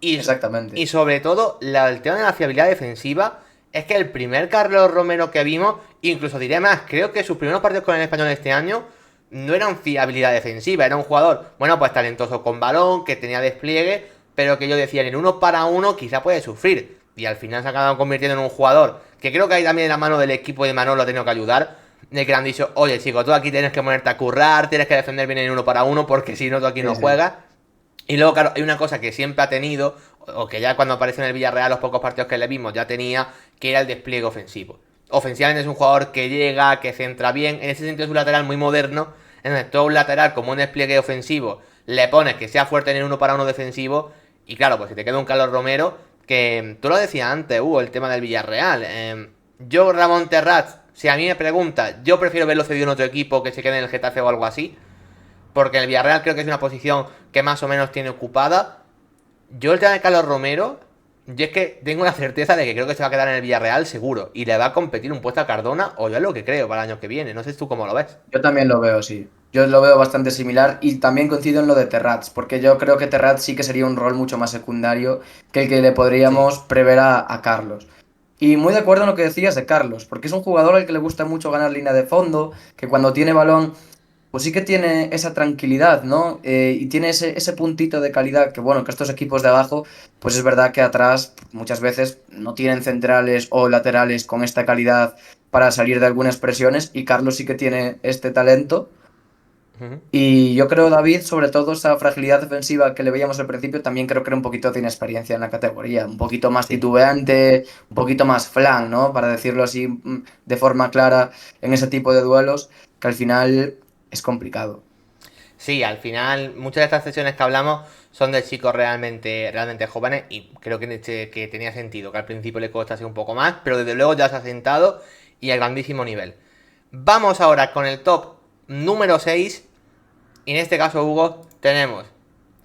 Y Exactamente. sobre todo, el tema de la fiabilidad defensiva es que el primer Carlos Romero que vimos, incluso diré más, creo que sus primeros partidos con el español este año no eran fiabilidad defensiva, era un jugador, bueno, pues talentoso con balón, que tenía despliegue, pero que yo decía, en uno para uno quizá puede sufrir. Y al final se ha acabado convirtiendo en un jugador que creo que ahí también en la mano del equipo de Manolo ha tenido que ayudar. De que le han dicho, oye chico, tú aquí tienes que ponerte a currar, tienes que defender bien en uno para uno, porque si no, tú aquí no Sí, sí. juegas. Y luego, claro, hay una cosa que siempre ha tenido, o que ya cuando apareció en el Villarreal, los pocos partidos que le vimos ya tenía, que era el despliegue ofensivo. Ofensivamente es un jugador que llega, que centra bien, en ese sentido es un lateral muy moderno, en el que todo un lateral como un despliegue ofensivo le pones que sea fuerte en el uno para uno defensivo, y claro, pues si te queda un Carlos Romero, que tú lo decías antes, Hugo, el tema del Villarreal. Yo, Ramón Terraz, si a mí me pregunta, yo prefiero verlo cedido en otro equipo que se quede en el Getafe o algo así, porque el Villarreal creo que es una posición que más o menos tiene ocupada. Yo el tema de Carlos Romero, yo es que tengo la certeza de que creo que se va a quedar en el Villarreal seguro. Y le va a competir un puesto a Cardona, o yo es lo que creo para el año que viene. No sé tú cómo lo ves. Yo también lo veo, sí. Yo lo veo bastante similar y también coincido en lo de Terrats, porque yo creo que Terrats sí que sería un rol mucho más secundario que el que le Sí. podríamos prever a Carlos. Y muy de acuerdo en lo que decías de Carlos, porque es un jugador al que le gusta mucho ganar línea de fondo, que cuando tiene balón, pues sí que tiene esa tranquilidad, ¿no? Y tiene ese puntito de calidad que, bueno, que estos equipos de abajo, pues es verdad que atrás muchas veces no tienen centrales o laterales con esta calidad para salir de algunas presiones y Carlos sí que tiene este talento. Ujú. Y yo creo, David, sobre todo esa fragilidad defensiva que le veíamos al principio, también creo que era un poquito de inexperiencia en la categoría, un poquito más Sí. titubeante, un poquito más flan, ¿no? Para decirlo así de forma clara en ese tipo de duelos, que al final es complicado. Sí, al final, muchas de estas sesiones que hablamos son de chicos realmente jóvenes. Y creo que tenía sentido que al principio le costase un poco más. Pero desde luego ya se ha sentado y a grandísimo nivel. Vamos ahora con el top número 6. Y en este caso, Hugo, tenemos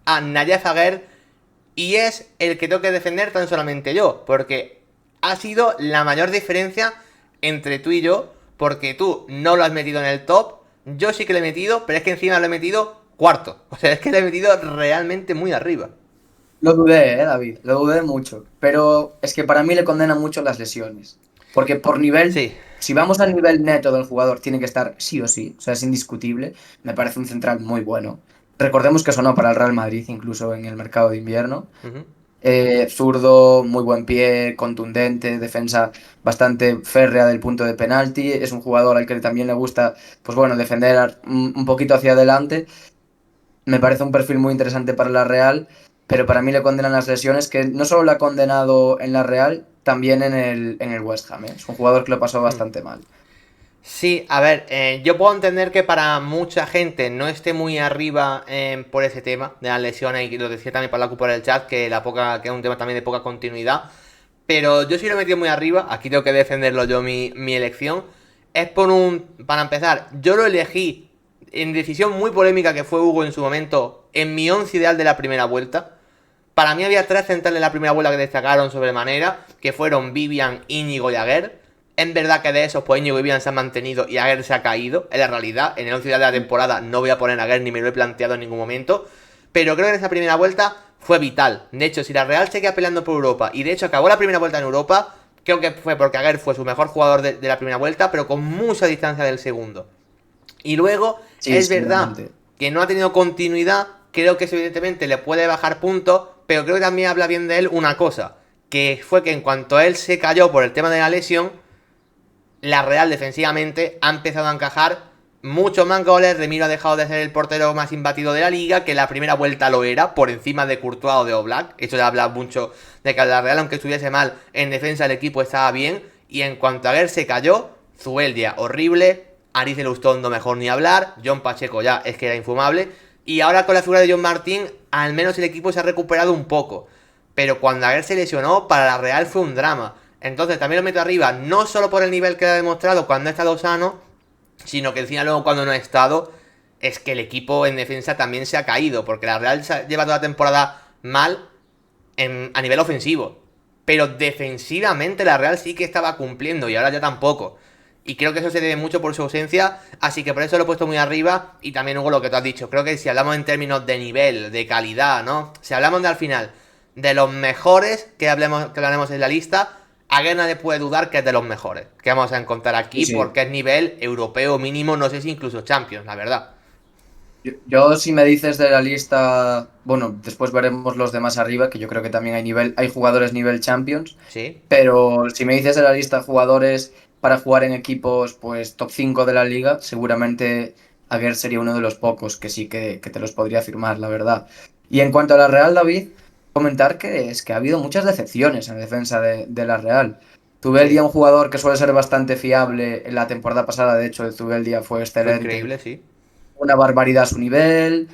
a Nayef Aguer. Y es el que tengo que defender tan solamente yo. Porque ha sido la mayor diferencia entre tú y yo. Porque tú no lo has metido en el top. Yo sí que lo he metido, pero es que encima lo he metido cuarto. O sea, es que lo he metido realmente muy arriba. Lo dudé, David, lo dudé mucho, pero es que para mí le condenan mucho las lesiones, porque por nivel, Sí. si vamos al nivel neto del jugador, tiene que estar sí o sí, o sea, es indiscutible, me parece un central muy bueno. Recordemos que sonó para el Real Madrid incluso en el mercado de invierno. Ujú. Zurdo, muy buen pie, contundente, defensa bastante férrea del punto de penalti, es un jugador al que también le gusta, pues bueno, defender un poquito hacia adelante. me parece un perfil muy interesante para la Real, pero para mí le condenan las lesiones, que no solo le ha condenado en la Real, también en el West Ham, ¿eh? Es un jugador que lo pasó Hmm. bastante mal. Sí, a ver, yo puedo entender que para mucha gente no esté muy arriba por ese tema de las lesiones, y lo decía también Pablo por el chat, que es un tema también de poca continuidad. Pero yo sí lo he metido muy arriba, aquí tengo que defenderlo yo mi elección. Es para empezar, yo lo elegí en decisión muy polémica que fue Hugo en su momento, en mi once ideal de la primera vuelta. Para mí había tres centrales en la primera vuelta que destacaron sobremanera, que fueron Vivian, Íñigo y Aguer. Es verdad que de esos, pues Íñigo y Vivian se han mantenido y Aguer se ha caído. Es la realidad. En el 11 de la temporada no voy a poner a Aguer ni me lo he planteado en ningún momento. Pero creo que en esa primera vuelta fue vital. De hecho, si la Real seguía peleando por Europa, y de hecho acabó la primera vuelta en Europa, creo que fue porque Aguer fue su mejor jugador de la primera vuelta, pero con mucha distancia del segundo. Y luego, Sí, es verdad seguramente. que no ha tenido continuidad. Creo que eso evidentemente le puede bajar puntos. Pero creo que también habla bien de él una cosa. Que fue que en cuanto él se cayó por el tema de la lesión, la Real defensivamente ha empezado a encajar muchos más goles. Remiro ha dejado de ser el portero más imbatido de la liga, que la primera vuelta lo era, por encima de Courtois o de Oblak. Eso ya habla mucho de que la Real, aunque estuviese mal en defensa, el equipo estaba bien. Y en cuanto a Aguer se cayó, Zubeldia horrible, Aris de Lustondo mejor ni hablar, John Pacheco ya es que era infumable. Y ahora con la figura de John Martín, al menos el equipo se ha recuperado un poco. Pero cuando Aguer se lesionó, para la Real fue un drama. Entonces también lo meto arriba, no solo por el nivel que ha demostrado cuando ha estado sano, sino que encima luego cuando no ha estado, es que el equipo en defensa también se ha caído, porque la Real lleva toda la temporada mal a nivel ofensivo. Pero defensivamente la Real sí que estaba cumpliendo y ahora ya tampoco. Y creo que eso se debe mucho por su ausencia, así que por eso lo he puesto muy arriba. Y también Hugo, lo que tú has dicho, creo que si hablamos en términos de nivel, de calidad, ¿no? Si hablamos de al final de los mejores que hablaremos en la lista, Aguer nadie puede dudar que es de los mejores que vamos a encontrar Sí, aquí, sí. porque es nivel europeo mínimo, no sé si incluso Champions, la verdad. Yo, si me dices de la lista, bueno, después veremos los demás arriba, que yo creo que también hay nivel, hay jugadores nivel Champions, Sí, pero si me dices de la lista jugadores para jugar en equipos, pues top 5 de la liga, seguramente Aguer sería uno de los pocos que sí que te los podría firmar, la verdad. Y en cuanto a la Real, David, comentar que es que ha habido muchas decepciones en defensa de la Real. Zubeldia, sí. un jugador que suele ser bastante fiable en la temporada pasada, de hecho, Zubeldia fue Fue excelente, increíble, sí. una barbaridad a su nivel.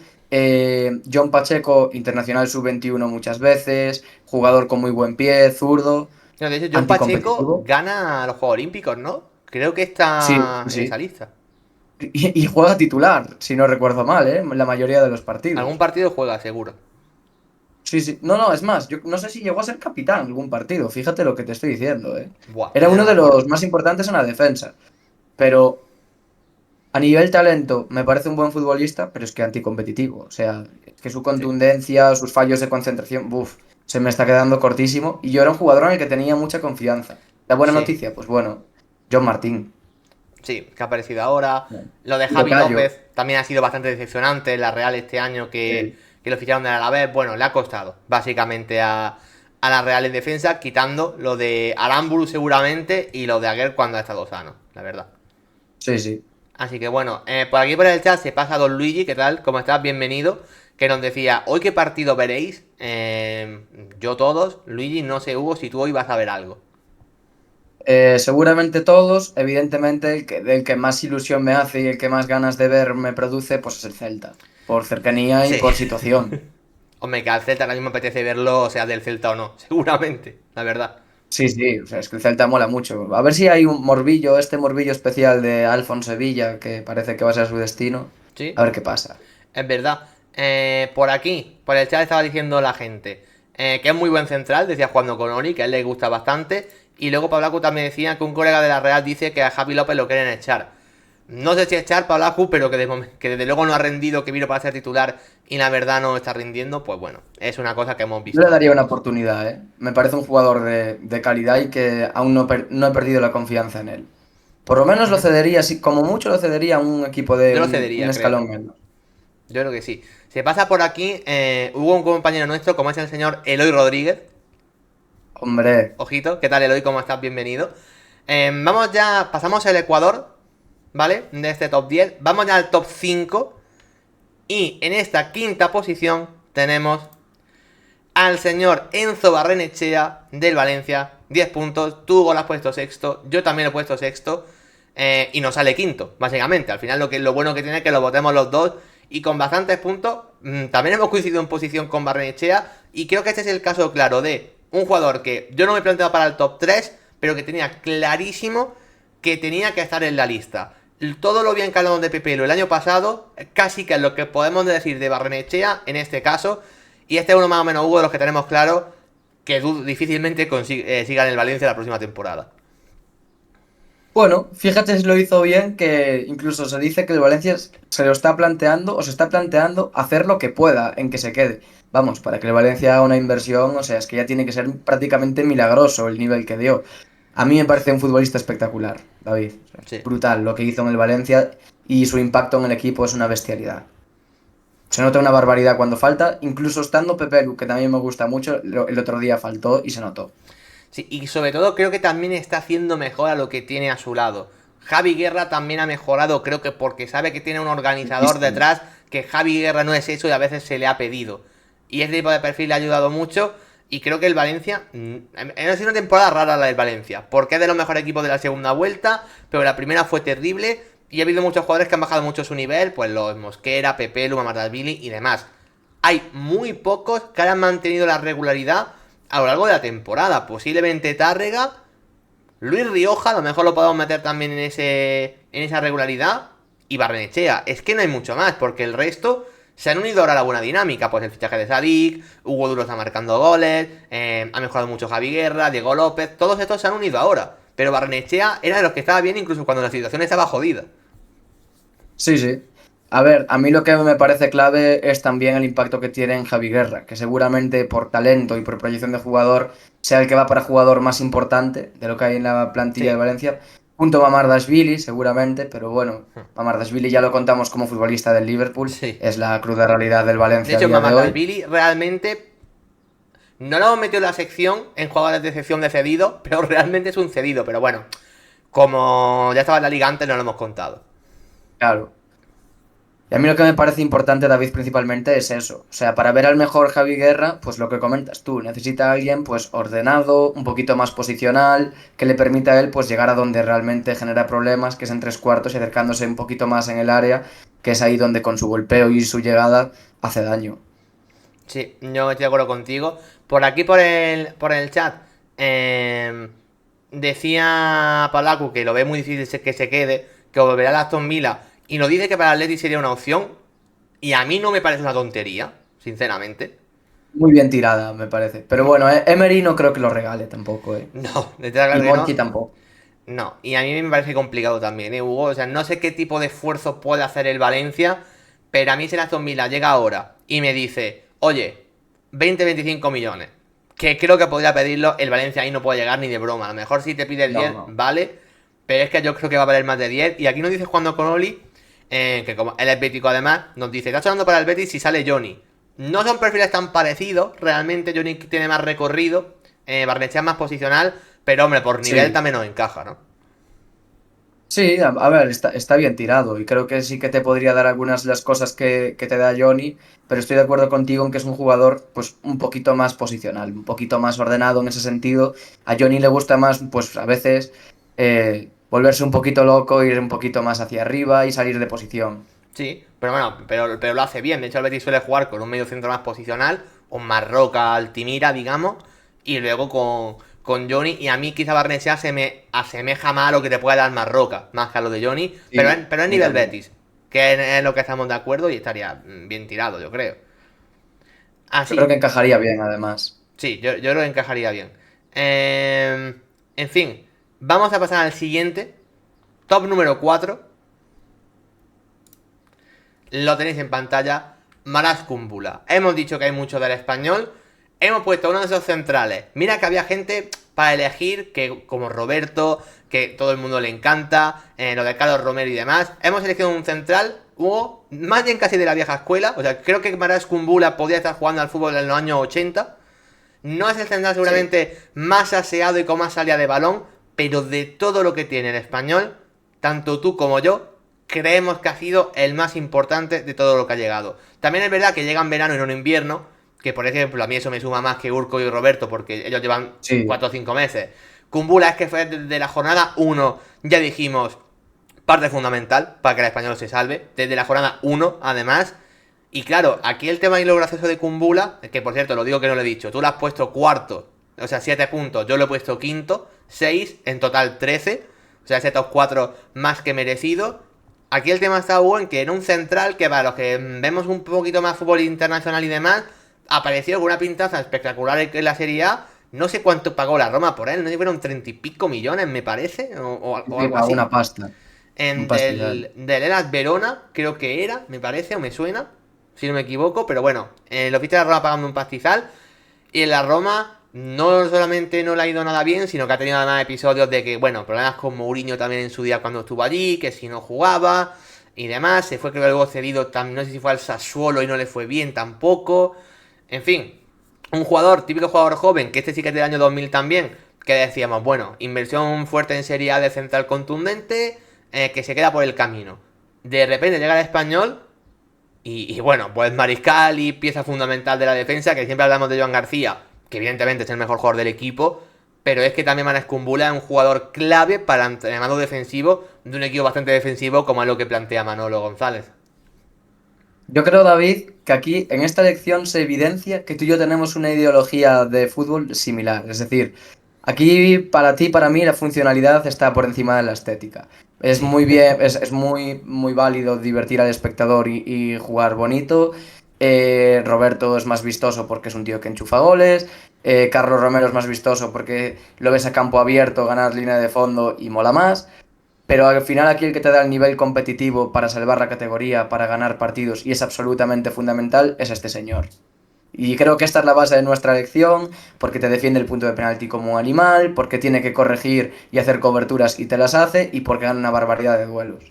John Pacheco, internacional sub-21 muchas veces, jugador con muy buen pie, zurdo, No, de hecho, John Pacheco anticompetitivo. gana los Juegos Olímpicos, ¿no? Creo que Sí, está en esa sí. lista. Y juega titular, si no recuerdo mal, ¿eh? La mayoría de los Algún partidos. partido juega, seguro. Sí, sí. No, no, es más, yo no sé si llegó a ser capitán en algún partido, fíjate lo que te estoy diciendo, ¿eh? Buah, pues Era ya uno no me de acuerdo. los más importantes en la defensa, pero a nivel talento, me parece un buen futbolista, pero es que anticompetitivo. O sea, es que su Sí. contundencia, sus fallos de concentración, buf, se me está quedando cortísimo. Y yo era un jugador en el que tenía mucha confianza. La buena Sí. noticia, pues bueno, John Martín. Sí, que ha aparecido ahora. Bueno, Lo de y Javi Locayo, López también ha sido bastante decepcionante. La Real este año que, sí, que lo ficharon del Alavés. Bueno, le ha costado básicamente a la Real en defensa, quitando lo de Aramburu seguramente y lo de Aguer cuando ha estado sano, la verdad. sí, sí. Así que bueno, por aquí por el chat se pasa Don Luigi, ¿qué tal? ¿Cómo estás? Bienvenido. Que nos decía, ¿hoy qué partido veréis? Yo todos. Luigi, no sé, Hugo, si tú hoy vas a ver algo. Seguramente todos, evidentemente, del que más ilusión me hace y el que más ganas de ver me produce, pues es el Celta. Por cercanía y Sí. por situación. Hombre, que al Celta ahora mismo me apetece verlo, sea del Celta o no. Seguramente, la verdad. Sí, sí, o sea, es que el Celta mola mucho. A ver si hay un morbillo, este morbillo especial de Alfonso Sevilla, que parece que va a ser su destino. A Sí, ver qué pasa. es verdad. Por aquí, por el chat estaba diciendo la gente que es muy buen central, decía jugando con Oli, que a él le gusta bastante. Y luego Pablacu también decía que un colega de la Real dice que a Javi López lo quieren echar. No sé si echar Pablacu, pero que desde luego no ha rendido, que vino para ser titular y la verdad no está rindiendo, pues bueno, es una cosa que hemos Yo le visto daría una todos. oportunidad, ¿eh? Me parece un jugador de calidad y que aún no he perdido la confianza en él. Por lo menos lo Ujú. cedería, como mucho lo cedería a un equipo de Yo lo un cedería, creo. escalón menos. Yo creo que sí. Se pasa por aquí, hubo un compañero nuestro, como es el señor Eloy Rodríguez. Hombre, Ojito, ¿qué tal Eloy? ¿Cómo estás? Bienvenido. Vamos ya, pasamos el Ecuador, ¿vale? De este top 10. Vamos ya al top 5. Y en esta quinta posición tenemos al señor Enzo Barrenechea del Valencia, 10 puntos. Tú lo has puesto sexto, yo también lo he puesto sexto. Y nos sale quinto, básicamente. Al final lo bueno que tiene es que lo votemos los dos. Y con bastantes puntos, también hemos coincidido en posición con Barrenechea. Y creo que este es el caso claro de un jugador que yo no me he planteado para el top 3, pero que tenía clarísimo que tenía que estar en la lista. Todo lo bien que hablamos de Pepelu el año pasado, casi que es lo que podemos decir de Barrenechea en este caso. Y este es uno más o menos, Hugo, de los que tenemos claro que difícilmente sigan el Valencia la próxima temporada. Bueno, fíjate si lo hizo bien, que incluso se dice que el Valencia se lo está planteando o se está planteando hacer lo que pueda en que se quede. Vamos, para que el Valencia haga una inversión, o sea, es que ya tiene que ser prácticamente milagroso el nivel que dio. A mí me parece un futbolista espectacular, David. O sea, Sí. brutal lo que hizo en el Valencia y su impacto en el equipo es una bestialidad. Se nota una barbaridad cuando falta, incluso estando Pepelu, que también me gusta mucho, el otro día faltó y se notó. Sí, y sobre todo creo que también está haciendo mejor a lo que tiene a su lado. Javi Guerra también ha mejorado, creo que porque sabe que tiene un organizador Muchísimo. detrás, que Javi Guerra no es eso y a veces se le ha pedido. Y ese tipo de perfil le ha ayudado mucho. Y creo que el Valencia. Ha sido una temporada rara la del Valencia. Porque es de los mejores equipos de la segunda vuelta. Pero la primera fue terrible. Y ha habido muchos jugadores que han bajado mucho su nivel. Pues los Mosquera, Pepe, Luma, Matasvili y demás. Hay muy pocos que han mantenido la regularidad a lo largo de la temporada. Posiblemente Tárrega, Luis Rioja, a lo mejor lo podemos meter también en esa regularidad. Y Barrenechea. Es que no hay mucho más, porque el resto se han unido ahora a la buena dinámica. Pues el fichaje de Sadik, Hugo Duro está marcando goles, ha mejorado mucho Javi Guerra, Diego López. Todos estos se han unido ahora. Pero Barrenechea era de los que estaba bien incluso cuando la situación estaba jodida. Sí, sí. A ver, a mí lo que me parece clave es también el impacto que tiene en Javi Guerra, que seguramente por talento y por proyección de jugador sea el que va para jugador más importante de lo que hay en la plantilla de Sí. Valencia, junto a Mamardashvili seguramente, pero bueno, Mamardashvili ya lo contamos como futbolista del Liverpool, Sí. es la cruda realidad del De Valencia a hecho, día de hoy. Billy realmente no lo hemos metido en la sección en jugadores de excepción de cedido, pero realmente es un cedido. Pero bueno, como ya estaba en la liga antes, no lo hemos contado. Claro. Y a mí lo que me parece importante, David, principalmente es eso. O sea, para ver al mejor Javi Guerra, pues lo que comentas tú, necesita a alguien pues ordenado, un poquito más posicional, que le permita a él pues llegar a donde realmente genera problemas, que es en tres cuartos y acercándose un poquito más en el área, que es ahí donde con su golpeo y su llegada hace daño. Sí, yo estoy de acuerdo contigo. Por aquí, por el chat, decía Palacu que lo ve muy difícil que se quede, que volverá a Aston Villa. Y nos dice que para el Atleti sería una opción. Y a mí no me parece una tontería, sinceramente. Muy bien tirada, me parece. Pero bueno, Emery no creo que lo regale tampoco, ¿eh? No, de claro Y que Monchi no. tampoco. No, y a mí me parece complicado también, Hugo? O sea, no sé qué tipo de esfuerzo puede hacer el Valencia, pero a mí si el Aston Villa llega ahora y me dice, oye, 20-25 millones, que creo que podría pedirlo, el Valencia ahí no puede llegar ni de broma. A lo mejor si te pide el No, 10, no. vale, pero es que yo creo que va a valer más de 10. Y aquí nos dice Juan con Oli, que como él es bético además, nos dice, está sonando para el Betis si sale Johnny. No son perfiles tan parecidos, realmente Johnny tiene más recorrido, Barnechea más posicional, pero hombre, por nivel Sí. también nos encaja, ¿no? Sí, a ver, está bien tirado y creo que sí que te podría dar algunas de las cosas que te da Johnny, pero estoy de acuerdo contigo en que es un jugador pues un poquito más posicional, un poquito más ordenado en ese sentido. A Johnny le gusta más pues a veces volverse un poquito loco, ir un poquito más hacia arriba y salir de posición. Sí, pero bueno, pero lo hace bien. De hecho, el Betis suele jugar con un medio centro más posicional, un Marroca Altimira, digamos, y luego con Johnny. Y a mí quizá Barnesea se me asemeja más a lo que te puede dar Marroca, más que a lo de Johnny, pero Sí, pero a es mí nivel también. Betis, que es lo que estamos de acuerdo y estaría bien tirado, yo creo. Yo creo que Así, encajaría bien además. sí, yo creo que encajaría bien. En fin, vamos a pasar al siguiente, top número 4. Lo tenéis en pantalla. Maras Cúmbula. Hemos dicho que hay mucho del español. Hemos puesto uno de esos centrales. Mira que había gente para elegir, que como Roberto, que todo el mundo le encanta, lo de Carlos Romero y demás. Hemos elegido un central, Hugo, más bien casi de la vieja escuela. O sea, creo que Maras Cúmbula podría estar jugando al fútbol en los años 80. No es el central Sí. seguramente más aseado y con más salida de balón, pero de todo lo que tiene el español, tanto tú como yo, creemos que ha sido el más importante de todo lo que ha llegado. También es verdad que llega en verano y no en invierno, que por ejemplo a mí eso me suma más que Urco y Roberto, porque ellos llevan Sí. 4 o 5 meses. Kumbula es que fue desde la jornada 1, ya dijimos, parte fundamental para que el español se salve, desde la jornada 1 además. Y claro, aquí el tema y lo gracioso de Kumbula, que por cierto, lo digo que no lo he dicho, tú lo has puesto cuarto, o sea, 7 puntos, yo lo he puesto quinto, 6, en total 13, o sea, ese top 4 más que merecido. Aquí el tema está en que era un central que para los que vemos un poquito más fútbol internacional y demás, apareció con una pintaza espectacular en la Serie A. No sé cuánto pagó la Roma por él, no sé si fueron 30 y pico millones, me parece, o Sí, algo así. una pasta. Un pastizal. Del Hellas Verona, creo que era, me parece, o me suena, si no me equivoco, pero bueno, lo viste a la Roma pagando un pastizal. Y en la Roma no solamente no le ha ido nada bien, sino que ha tenido además episodios de que, bueno, problemas con Mourinho también en su día cuando estuvo allí, que si no jugaba y demás. Se fue creo que luego cedido, no sé si fue al Sassuolo y no le fue bien tampoco. En fin, un jugador, típico jugador joven, que este sí que es del año 2000 también, que decíamos, bueno, inversión fuerte en Serie A de central contundente, que se queda por el camino. De repente llega el español y bueno, pues Mariscal y pieza fundamental de la defensa, que siempre hablamos de Joan García, que evidentemente es el mejor jugador del equipo, pero es que también Manes Kumbula es un jugador clave para el entrenamiento defensivo de un equipo bastante defensivo como es lo que plantea Manolo González. Yo creo, David, que aquí en esta elección se evidencia que tú y yo tenemos una ideología de fútbol similar. Es decir, aquí para ti, para mí, la funcionalidad está por encima de la estética. Es Sí. muy bien, es muy, muy válido divertir al espectador y jugar bonito. Roberto es más vistoso porque es un tío que enchufa goles. Carlos Romero es más vistoso porque lo ves a campo abierto, ganar línea de fondo y mola más. Pero al final aquí el que te da el nivel competitivo para salvar la categoría, para ganar partidos, y es absolutamente fundamental, es este señor. Y creo que esta es la base de nuestra elección, porque te defiende el punto de penalti como un animal, porque tiene que corregir y hacer coberturas y te las hace, y porque gana una barbaridad de duelos.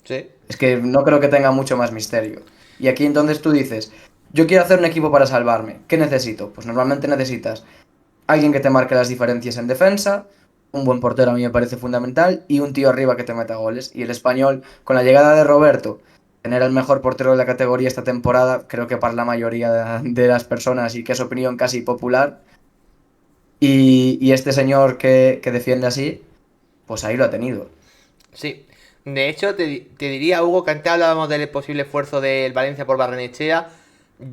Sí. Es que no creo que tenga mucho más misterio. Y aquí entonces tú dices, yo quiero hacer un equipo para salvarme. ¿Qué necesito? Pues normalmente necesitas alguien que te marque las diferencias en defensa, un buen portero a mí me parece fundamental, y un tío arriba que te meta goles. Y el español, con la llegada de Roberto, tener el mejor portero de la categoría esta temporada, creo que para la mayoría de las personas, y que es opinión casi popular, y este señor que defiende así, pues ahí lo ha tenido. Sí. De hecho, te diría, Hugo, que antes hablábamos del posible esfuerzo del Valencia por Barrenechea.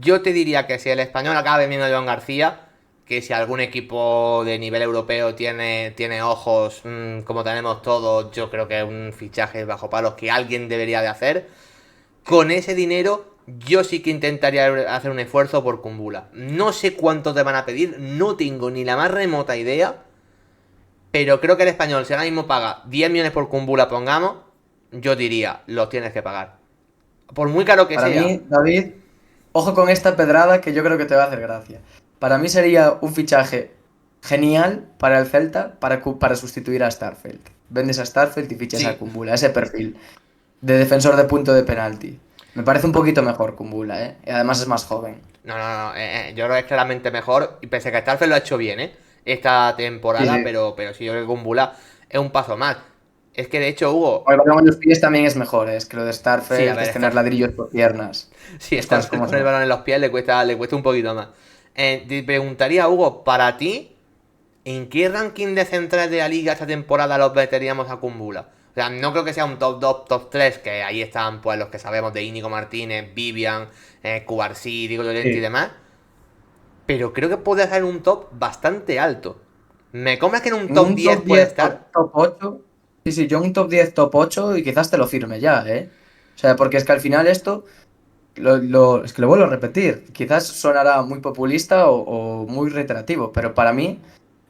Yo te diría que si el español acaba vendiendo a Joan García, que si algún equipo de nivel europeo tiene ojos como tenemos todos, yo creo que es un fichaje bajo palos que alguien debería de hacer. Con ese dinero, yo sí que intentaría hacer un esfuerzo por Kumbula. No sé cuánto te van a pedir, no tengo ni la más remota idea. Pero creo que el español, si ahora mismo paga 10 millones por Kumbula, pongamos, yo diría, los tienes que pagar. Por muy caro que Para sea. mí, David, ojo con esta pedrada que yo creo que te va a hacer gracia. Para mí sería un fichaje genial para el Celta para sustituir a Starfelt. Vendes a Starfelt y fichas a Sí. Kumbula, ese perfil de defensor de punto de penalti. Me parece un poquito mejor Kumbula, ¿eh? Y además es más joven. No, no, no. Yo creo que es claramente mejor. Y pese a que Starfield lo ha hecho bien, ¿eh? Esta Sí, temporada, sí. pero sí, yo creo que Kumbula es un paso más. Es que de hecho, O Hugo. el balón en los pies también es mejor, ¿eh? Es que lo de Sí, a Starfelt ver, es tener ladrillos por piernas. sí, Las cosas Starfield como con el son. balón en los pies le cuesta un poquito más. Te preguntaría, Hugo, para ti, ¿en qué ranking de centrales de la liga esta temporada los meteríamos a Kumbula? O sea, no creo que sea un top 2, top 3, que ahí están pues los que sabemos de Íñigo Martínez, Vivian, Cubarsí, Diego Llorente y Sí. demás. Pero creo que puede ser un top bastante alto. ¿Me compras que en un top Un 10 top puede 10 top, estar? top 8. Sí, sí, yo un top 10 top 8 y quizás te lo firme ya, ¿eh? O sea, porque es que al final esto, es que lo vuelvo a repetir, quizás sonará muy populista o muy reiterativo, pero para mí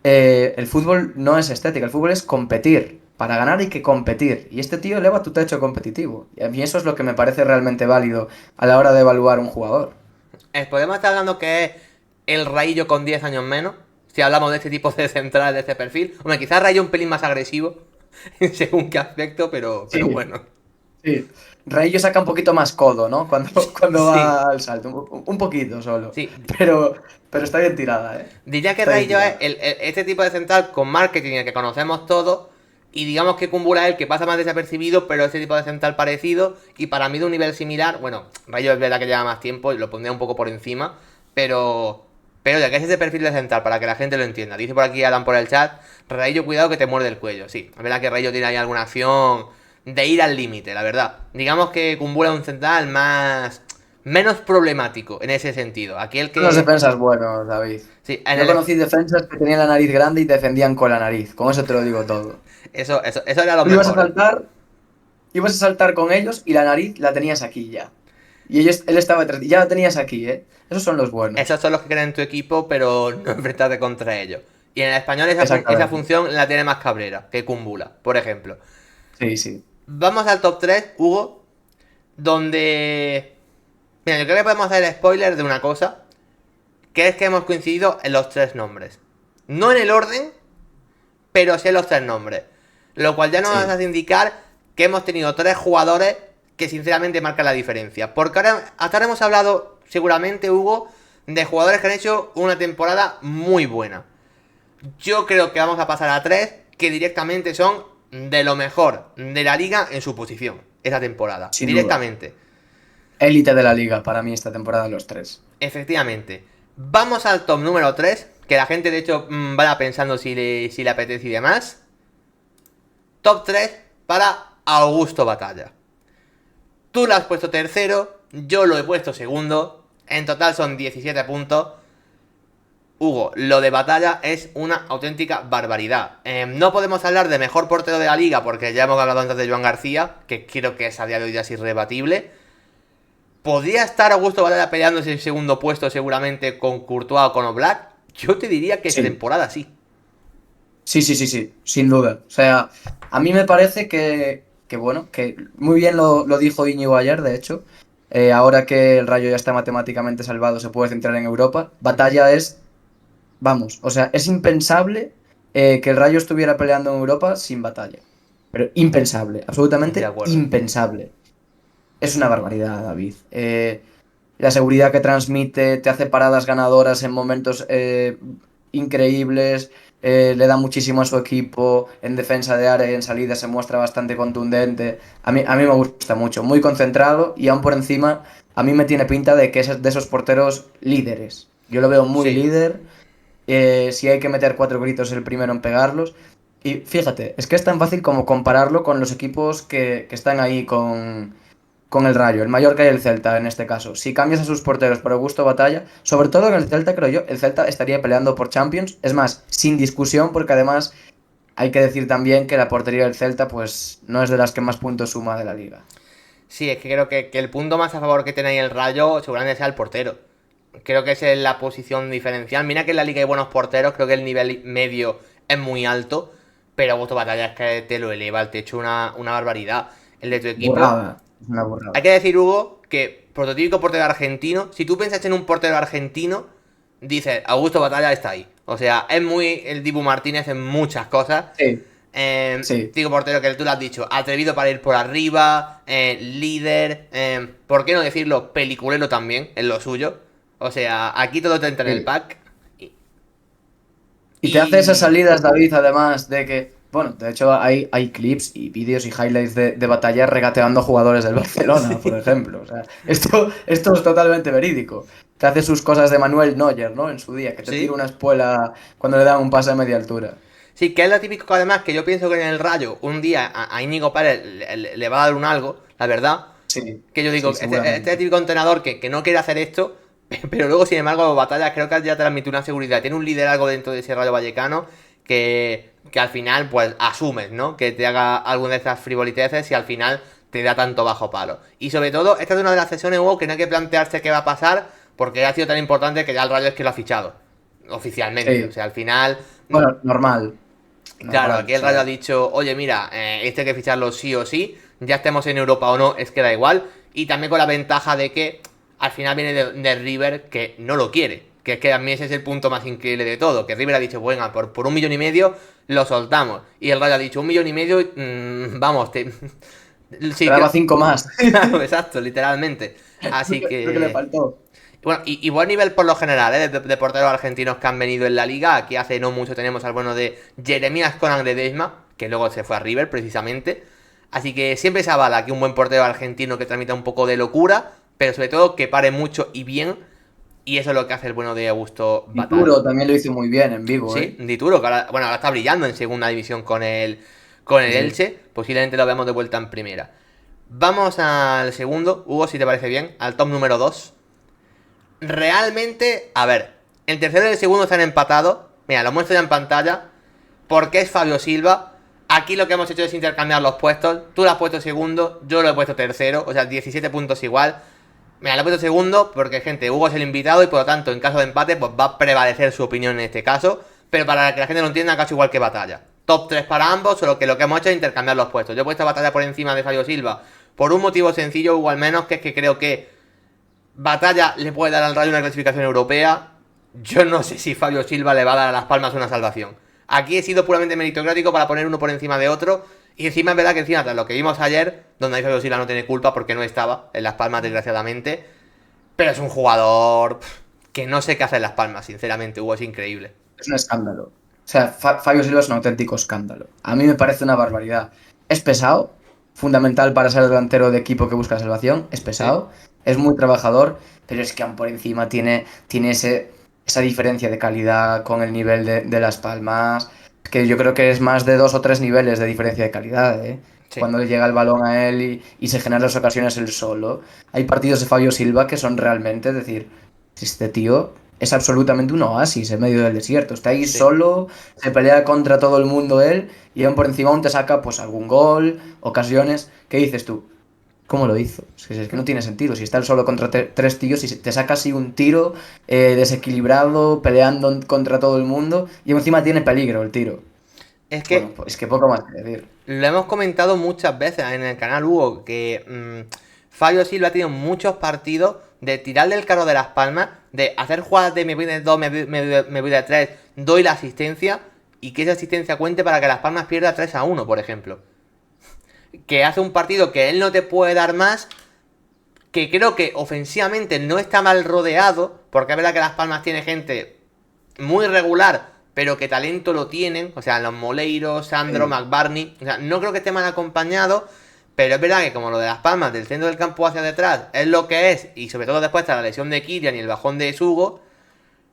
el fútbol no es estética, el fútbol es competir. Para ganar hay que competir. Y este tío eleva tu techo competitivo. Y a mí eso es lo que me parece realmente válido a la hora de evaluar un jugador. Podemos estar hablando que es el Raillo con 10 años menos. Si hablamos de este tipo de central, de este perfil. Hombre, quizás Raillo un pelín más agresivo. Según qué aspecto, pero Sí. bueno. Sí. Raillo saca un poquito más codo, ¿no? Cuando Sí, va al salto, un poquito solo. sí. Pero, pero está bien tirada, ¿eh? Diría que Está bien Raillo es tirada. este tipo de central con marketing el que conocemos todos. Y digamos que Kumbula es el que pasa más desapercibido, pero ese tipo de central parecido. Y para mí de un nivel similar, bueno, Rayo es verdad que lleva más tiempo y lo pondría un poco por encima. Pero ya que es ese perfil de central, para que la gente lo entienda. Dice por aquí Adam por el chat, Rayo, cuidado que te muerde el cuello. Sí, es verdad que Rayo tiene ahí alguna acción de ir al límite, la verdad. Digamos que Kumbula es un central menos problemático en ese sentido. Aquel Son los que... defensas buenos, David. Sí, en Yo el... conocí defensas que tenían la nariz grande y defendían con la nariz. Con eso te lo digo todo. Eso era lo Tú ibas a mejor. saltar, ibas a saltar con ellos y la nariz la tenías aquí ya. Y él estaba detrás. Y ya la tenías aquí, ¿eh? Esos son los buenos. Esos son los que quedan en tu equipo, pero no enfrentarte contra ellos. Y en el español esa Exactamente. función la tiene más Cabrera que Kumbula, por ejemplo. Sí, sí. Vamos al top 3, Hugo, donde... Mira, yo creo que podemos hacer spoiler de una cosa, que es que hemos coincidido en los 3 nombres. No en el orden, pero sí en los 3 nombres. Lo cual ya nos Sí. hace indicar que hemos tenido 3 jugadores que sinceramente marcan la diferencia. Porque hasta ahora hemos hablado, seguramente, Hugo, de jugadores que han hecho una temporada muy buena. Yo creo que vamos a pasar a 3 que directamente son de lo mejor de la liga en su posición esa temporada. Sin duda. Directamente. Élite de la liga para mí esta temporada los tres. Efectivamente. Vamos al top número 3 que la gente de hecho vaya pensando si le apetece y demás. Top 3 para Augusto Batalla. Tú lo has puesto tercero, yo lo he puesto segundo. En total son 17 puntos. Hugo, lo de Batalla es una auténtica barbaridad. No podemos hablar de mejor portero de la liga porque ya hemos hablado antes de Joan García, que creo que es a día de hoy ya es irrebatible. ¿Podría estar Augusto Batalla peleándose el segundo puesto seguramente con Courtois o con Oblak? Yo te diría que esta Sí. temporada sí. Sí, sí, sí, sí, sin duda. O sea, a mí me parece que bueno, que muy bien lo dijo Íñigo ayer, de hecho. Ahora que el Rayo ya está matemáticamente salvado, se puede centrar en Europa. Batalla es, vamos, o sea, es impensable que el Rayo estuviera peleando en Europa sin Batalla. Pero impensable, De absolutamente acuerdo. impensable. Es una barbaridad, David. La seguridad que transmite, te hace paradas ganadoras en momentos increíbles, le da muchísimo a su equipo, en defensa de área y en salida se muestra bastante contundente. A mí me gusta mucho, muy concentrado y aún por encima, a mí me tiene pinta de que es de esos porteros líderes. Yo lo veo muy Sí. líder, si hay que meter 4 gritos, el primero en pegarlos. Y fíjate, es que es tan fácil como compararlo con los equipos que están ahí con el Rayo, el Mallorca y el Celta en este caso. Si cambias a sus porteros por Augusto Batalla, sobre todo en el Celta, creo yo, el Celta estaría peleando por Champions. Es más, sin discusión, porque además hay que decir también que la portería del Celta, pues, no es de las que más puntos suma de la liga. Sí, es que creo que el punto más a favor que tiene ahí el Rayo seguramente sea el portero. Creo que esa es la posición diferencial. Mira que en la liga hay buenos porteros, creo que el nivel medio es muy alto, pero Augusto Batalla es que te lo eleva al techo una barbaridad. El de tu equipo. Burrada, es una Hay burrada. que decir, Hugo, que prototípico portero argentino, si tú piensas en un portero argentino, dices, Augusto Batalla está ahí. O sea, es muy el Dibu Martínez en muchas cosas. Sí, sí. Digo portero que tú lo has dicho, atrevido para ir por arriba, líder, ¿por qué no decirlo? Peliculero también, en lo suyo. O sea, aquí todo te entra en el Sí. pack. Y, Y te hace esas y- salidas, David, además de que, bueno, de hecho hay clips y vídeos y highlights de Batalla regateando jugadores del Barcelona, por sí. ejemplo. O sea, esto es totalmente verídico. Te hace sus cosas de Manuel Neuer, ¿no? En su día, que te tira Sí. una espuela cuando le dan un pase a media altura. Sí, que es lo típico además que yo pienso que en el Rayo un día a Íñigo Pérez le va a dar un algo, la verdad. Sí, Que yo digo, sí, este seguramente. típico entrenador que no quiere hacer esto, pero luego sin embargo Batalla creo que ya transmite una seguridad, tiene un liderazgo dentro de ese Rayo Vallecano que al final pues asumes, ¿no? Que te haga alguna de esas frivoliteces y al final te da tanto bajo palo. Y sobre todo, esta es una de las sesiones, Hugo, que no hay que plantearse qué va a pasar porque ha sido tan importante que ya el Rayo es que lo ha fichado oficialmente. O Sí. sea, al final Bueno, normal. claro, Normal. aquí O el Rayo ha sea, dicho, oye, mira, este hay que ficharlo sí o sí, ya estemos en Europa o no, es que da igual. Y también con la ventaja de que al final viene de River que no lo quiere. Que es que a mí ese es el punto más increíble de todo. Que River ha dicho, bueno, por 1,5 millones lo soltamos. Y el Rayo ha dicho, 1,5 millones, vamos, te sí, daba 5 más. claro, exacto, literalmente. Así Lo que le que... faltó. Bueno, y buen nivel por lo general, ¿eh? De porteros argentinos que han venido en la liga. Aquí hace no mucho tenemos al bueno de Jeremías Conan Ledesma, que luego se fue a River precisamente. Así que siempre se avala que un buen portero argentino que transmita un poco de locura, pero sobre todo que pare mucho y bien. Y eso es lo que hace el bueno de Augusto Batalla. Dituro también lo hizo muy bien en Vigo, Sí, Dituro, que ahora, bueno, ahora está brillando en segunda división con el Sí. Elche. Posiblemente lo veamos de vuelta en primera. Vamos al segundo, Hugo, si te parece bien, al top número 2. Realmente, a ver, el tercero y el segundo están empatados. Mira, lo muestro ya en pantalla. Porque es Fabio Silva. Aquí lo que hemos hecho es intercambiar los puestos. Tú lo has puesto segundo, yo lo he puesto tercero. O sea, 17 puntos igual. Mira, lo he puesto segundo porque, gente, Hugo es el invitado y por lo tanto, en caso de empate, pues va a prevalecer su opinión en este caso. Pero para que la gente lo entienda, casi igual que Batalla. Top 3 para ambos, solo que lo que hemos hecho es intercambiar los puestos. Yo he puesto a Batalla por encima de Fabio Silva por un motivo sencillo, Hugo, al menos, que es que creo que Batalla le puede dar al Rayo una clasificación europea. Yo no sé si Fabio Silva le va a dar a Las Palmas una salvación. Aquí he sido puramente meritocrático para poner uno por encima de otro. Y encima es verdad que encima tras lo que vimos ayer, donde ahí Fabio Silva no tiene culpa porque no estaba en Las Palmas, desgraciadamente. Pero es un jugador que no sé qué hacer en Las Palmas, sinceramente. Hugo, es increíble. Es un escándalo. O sea, Fabio Silva es un auténtico escándalo. A mí me parece una barbaridad. Es pesado, fundamental para ser delantero de equipo que busca salvación. Es Sí, pesado, es muy trabajador, pero es que aún por encima tiene esa diferencia de calidad con el nivel de Las Palmas, que yo creo que es más de 2 o 3 niveles de diferencia de calidad, ¿eh? sí. Cuando le llega el balón a él y se generan las ocasiones él solo. Hay partidos de Fabio Silva que son realmente, es decir, este tío es absolutamente un oasis en medio del desierto. Está ahí Sí. solo, se pelea contra todo el mundo él y aún por encima aún te saca pues algún gol, ocasiones. ¿Qué dices tú? ¿Cómo lo hizo? Es que no tiene sentido. Si está él solo contra 3 tíos y te saca así un tiro desequilibrado, peleando contra todo el mundo y encima tiene peligro el tiro. Es Bueno, que pues es que poco más que decir. lo hemos comentado muchas veces en el canal, Hugo, que Fabio Silva ha tenido muchos partidos de tirar del carro de Las Palmas, de hacer jugadas de me voy de 2, me voy de 3, doy la asistencia y que esa asistencia cuente para que Las Palmas pierda 3-1, por ejemplo. Que hace un partido que él no te puede dar más, que creo que ofensivamente no está mal rodeado, porque es verdad que Las Palmas tiene gente muy regular, pero que talento lo tienen, o sea, los Moleiros, Sandro, Sí. McBarney, o sea, no creo que esté mal acompañado, pero es verdad que como lo de Las Palmas, del centro del campo hacia detrás, es lo que es, y sobre todo después de la lesión de Kylian y el bajón de Sugo,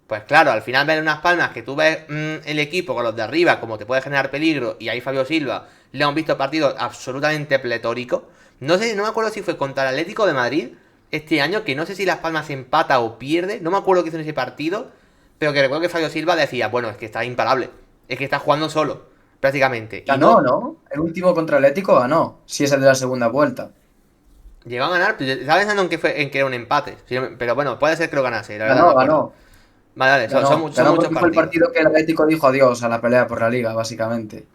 pues claro, al final ver unas Palmas que tú ves el equipo con los de arriba, como te puede generar peligro, y ahí Fabio Silva, le hemos visto partidos absolutamente pletóricos. No sé, no me acuerdo si fue contra el Atlético de Madrid este año, que no sé si Las Palmas empata o pierde, no me acuerdo qué hizo en ese partido, pero que recuerdo que Fabio Silva decía, bueno, es que está imparable, es que está jugando solo, prácticamente. Y Ganó, no ¿no? El último contra Atlético ganó. Si es el de la segunda vuelta. llegó a ganar, pero estaba pensando en que era un empate. Pero bueno, puede ser que lo ganase, la verdad no me Ganó, acuerdo. ganó. Vale, vale, Ganó. son Ganó muchos porque fue el partidos. partido que el Atlético dijo adiós a la pelea por la liga, básicamente.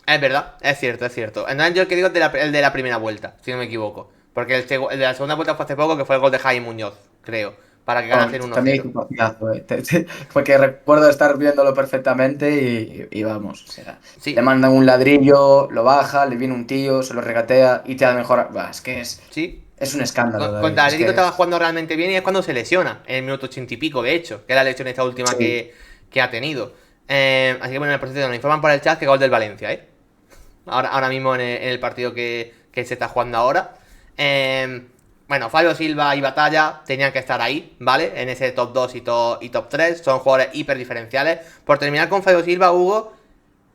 Es verdad, es cierto, es cierto. Entonces yo el que digo es el de la primera vuelta, si no me equivoco. Porque el de la segunda vuelta fue hace poco, que fue el gol de Jaime Muñoz, creo. Para que Oh, ganasen también 1-0. hizo un partidazo, porque recuerdo estar viéndolo perfectamente y vamos, o sea, le Sí, mandan un ladrillo, lo baja, le viene un tío, se lo regatea y te da mejor. Bah, es que sí. es un escándalo, David. Contra el Es Atlético que estaba jugando realmente bien y es cuando se lesiona. En el minuto 80 y pico, de hecho. Que es la lesión esta última sí. que ha tenido. Así que bueno, en el proceso nos informan por el chat que gol del Valencia, ¿eh? Ahora mismo en el partido que se está jugando ahora. Bueno, Fabio Silva y Batalla tenían que estar ahí, ¿vale? En ese top 2 y top 3. Son jugadores hiper diferenciales. Por terminar con Fabio Silva, Hugo,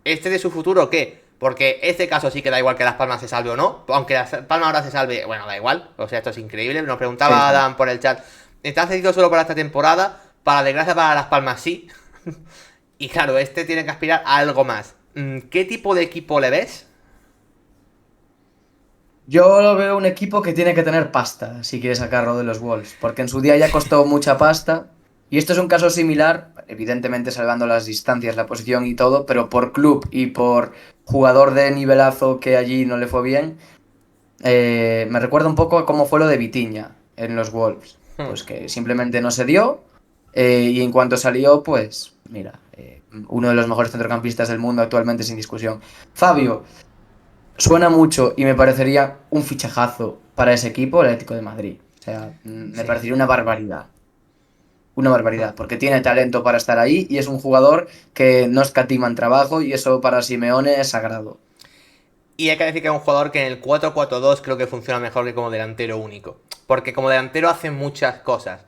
¿este de su futuro qué? Porque este caso sí que da igual que Las Palmas se salve o no. Aunque Las Palmas ahora se salve, bueno, da igual. O sea, esto es increíble. Nos Sí, preguntaba sí. Adam por el chat. ¿Está cedido solo para esta temporada? Para desgracia para Las Palmas sí. Y claro, este tiene que aspirar a algo más. ¿Qué tipo de equipo le ves? Yo lo veo un equipo que tiene que tener pasta si quiere sacarlo de los Wolves, porque en su día ya costó mucha pasta. Y esto es un caso similar, evidentemente salvando las distancias, la posición y todo, pero por club y por jugador de nivelazo que allí no le fue bien, me recuerda un poco a cómo fue lo de Vitinha en los Wolves. Hmm, Pues que simplemente no se dio y en cuanto salió, pues mira, uno de los mejores centrocampistas del mundo actualmente sin discusión. Fabio. Suena mucho y me parecería un fichajazo para ese equipo, el Atlético de Madrid. O sea, me sí. parecería una barbaridad. una barbaridad, porque tiene talento para estar ahí y es un jugador que no escatima en trabajo y eso para Simeone es sagrado. Y hay que decir que es un jugador que en el 4-4-2 creo que funciona mejor que como delantero único. Porque como delantero hace muchas cosas.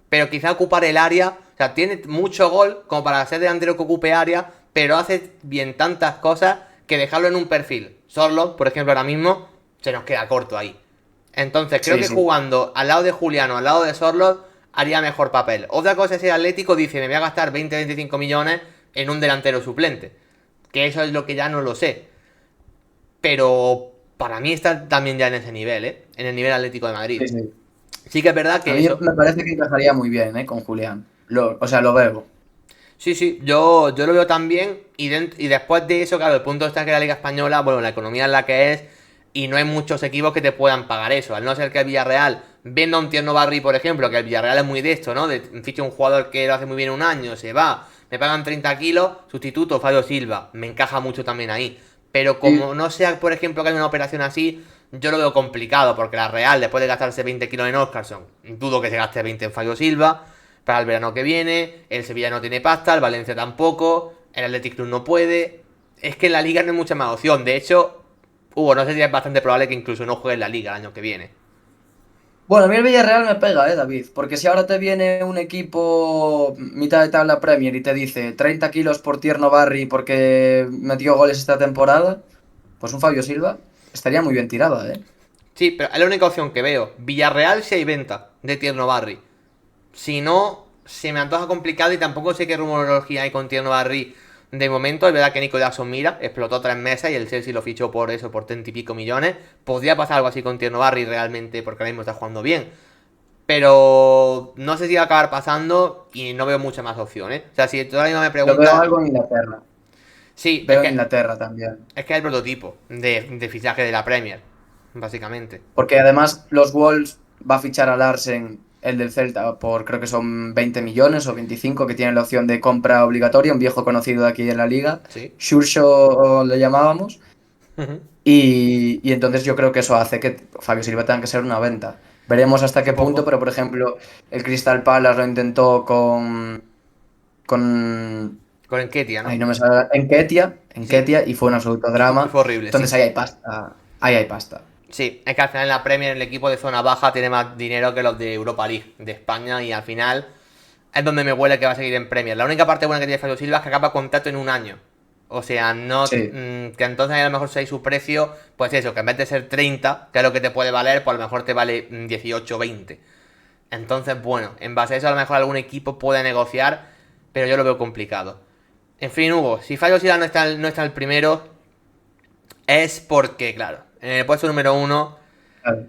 Pero quizá ocupar el área, o sea, tiene mucho gol como para ser delantero que ocupe área, pero hace bien tantas cosas que dejarlo en un perfil. Sorlo, por ejemplo, ahora mismo, se nos queda corto ahí. Entonces creo Sí, que sí. jugando al lado de Juliano, al lado de Sorlo, haría mejor papel. Otra cosa es si el Atlético dice, me voy a gastar 20-25 millones en un delantero suplente. Que eso es lo que ya no lo sé. Pero para mí está también ya en ese nivel, ¿eh? En el nivel Atlético de Madrid. Sí, sí. Sí que es verdad A que mí eso. me parece que encajaría muy bien, con Julián. O sea, lo veo. Sí, sí, yo lo veo también. Y después de eso, claro, el punto está que la Liga Española, bueno, la economía es la que es. Y no hay muchos equipos que te puedan pagar eso. Al no ser que el Villarreal venda a un Tierno Barry, por ejemplo, que el Villarreal es muy de esto, ¿no? De ficha un jugador que lo hace muy bien un año, se va, me pagan 30 kilos, sustituto Fabio Silva. Me encaja mucho también ahí. Pero como Y no sea, por ejemplo, que hay una operación así, yo lo veo complicado, porque la Real, después de gastarse 20 kilos en Oscarson, dudo que se gaste 20 en Fabio Silva para el verano que viene. El Sevilla no tiene pasta, el Valencia tampoco, el Athletic Club no puede. Es que en la Liga no hay mucha más opción. De hecho, Hugo, no sé si es bastante probable que incluso no juegue en la Liga el año que viene. bueno, a mí el Villarreal me pega, David, porque si ahora te viene un equipo mitad de tabla Premier y te dice 30 kilos por Tierno Barry porque metió goles esta temporada, pues un Fabio Silva estaría muy bien tirada, ¿eh? Sí, pero es la única opción que veo. Villarreal si hay venta de Tierno Barry. Si no, se me antoja complicado y tampoco sé qué rumorología hay con Tierno Barry de momento. Es verdad que Nico Jackson mira, explotó 3 meses y el Chelsea lo fichó por eso, por 30 y pico millones. Podría pasar algo así con Tierno Barry realmente porque ahora mismo está jugando bien. Pero no sé si va a acabar pasando y no veo muchas más opciones. O sea, si tú ahora mismo me Lo veo preguntas. algo en Inglaterra. Sí, Veo Inglaterra también. es que es el prototipo de fichaje de la Premier, básicamente. Porque además los Wolves va a fichar a Larsen, el del Celta, por creo que son 20 millones o 25 que tienen la opción de compra obligatoria, un viejo conocido de aquí en la liga. Sí. Xurxo le llamábamos. Ujú. Y entonces yo creo que eso hace que Fabio Silva tenga que ser una venta. Veremos hasta qué punto, Supongo. pero por ejemplo, el Crystal Palace lo intentó con Con Enketia, ay, ¿no? no me sale, en Sí. Ketia, y fue un absoluto Y drama. fue horrible, sí. Entonces ahí hay pasta, ahí hay pasta. Sí, es que al final en la Premier el equipo de zona baja tiene más dinero que los de Europa League, de España, y al final es donde me huele que va a seguir en Premier. La única parte buena que tiene Fabio Silva es que acaba contrato en un año. O sea, no. Sí, Que entonces a lo mejor si su precio, pues eso, que en vez de ser 30, que es lo que te puede valer, pues a lo mejor te vale 18 o 20. Entonces, bueno, en base a eso a lo mejor algún equipo puede negociar, pero yo lo veo complicado. En fin, Hugo, si Fabio Silva no está el primero, es porque, claro, en el puesto número uno. claro.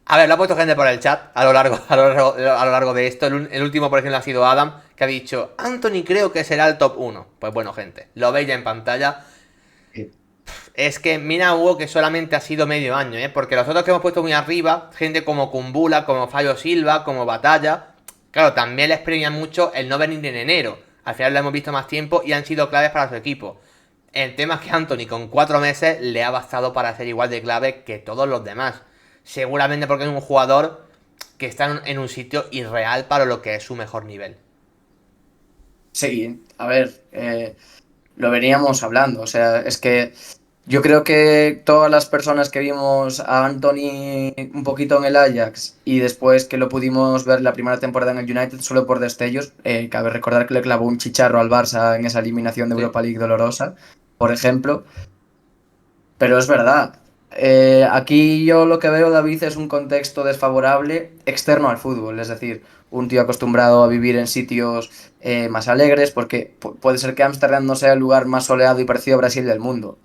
A ver, lo ha puesto gente por el chat a lo largo, a lo largo de esto. El último, por ejemplo, ha sido Adam, que ha dicho, Anthony creo que será el top uno. Pues bueno, gente, lo veis ya en pantalla. Sí, Es que mira, Hugo, que solamente ha sido medio año, ¿eh? Porque los otros que hemos puesto muy arriba, gente como Kumbula, como Fabio Silva, como Batalla, claro, también les premia mucho el no venir en enero. Al final lo hemos visto más tiempo y han sido claves para su equipo. El tema es que Anthony con 4 meses le ha bastado para ser igual de clave que todos los demás. Seguramente porque es un jugador que está en un sitio irreal para lo que es su mejor nivel. sí, a ver, lo veníamos hablando. O sea, es que yo creo que todas las personas que vimos a Anthony un poquito en el Ajax y después que lo pudimos ver la primera temporada en el United solo por destellos, cabe recordar que le clavó un chicharro al Barça en esa eliminación de Sí. Europa League dolorosa, por ejemplo. Pero es verdad. Aquí yo lo que veo, David, es un contexto desfavorable externo al fútbol. Es decir, un tío acostumbrado a vivir en sitios más alegres, porque puede ser que Ámsterdam no sea el lugar más soleado y parecido a Brasil del mundo.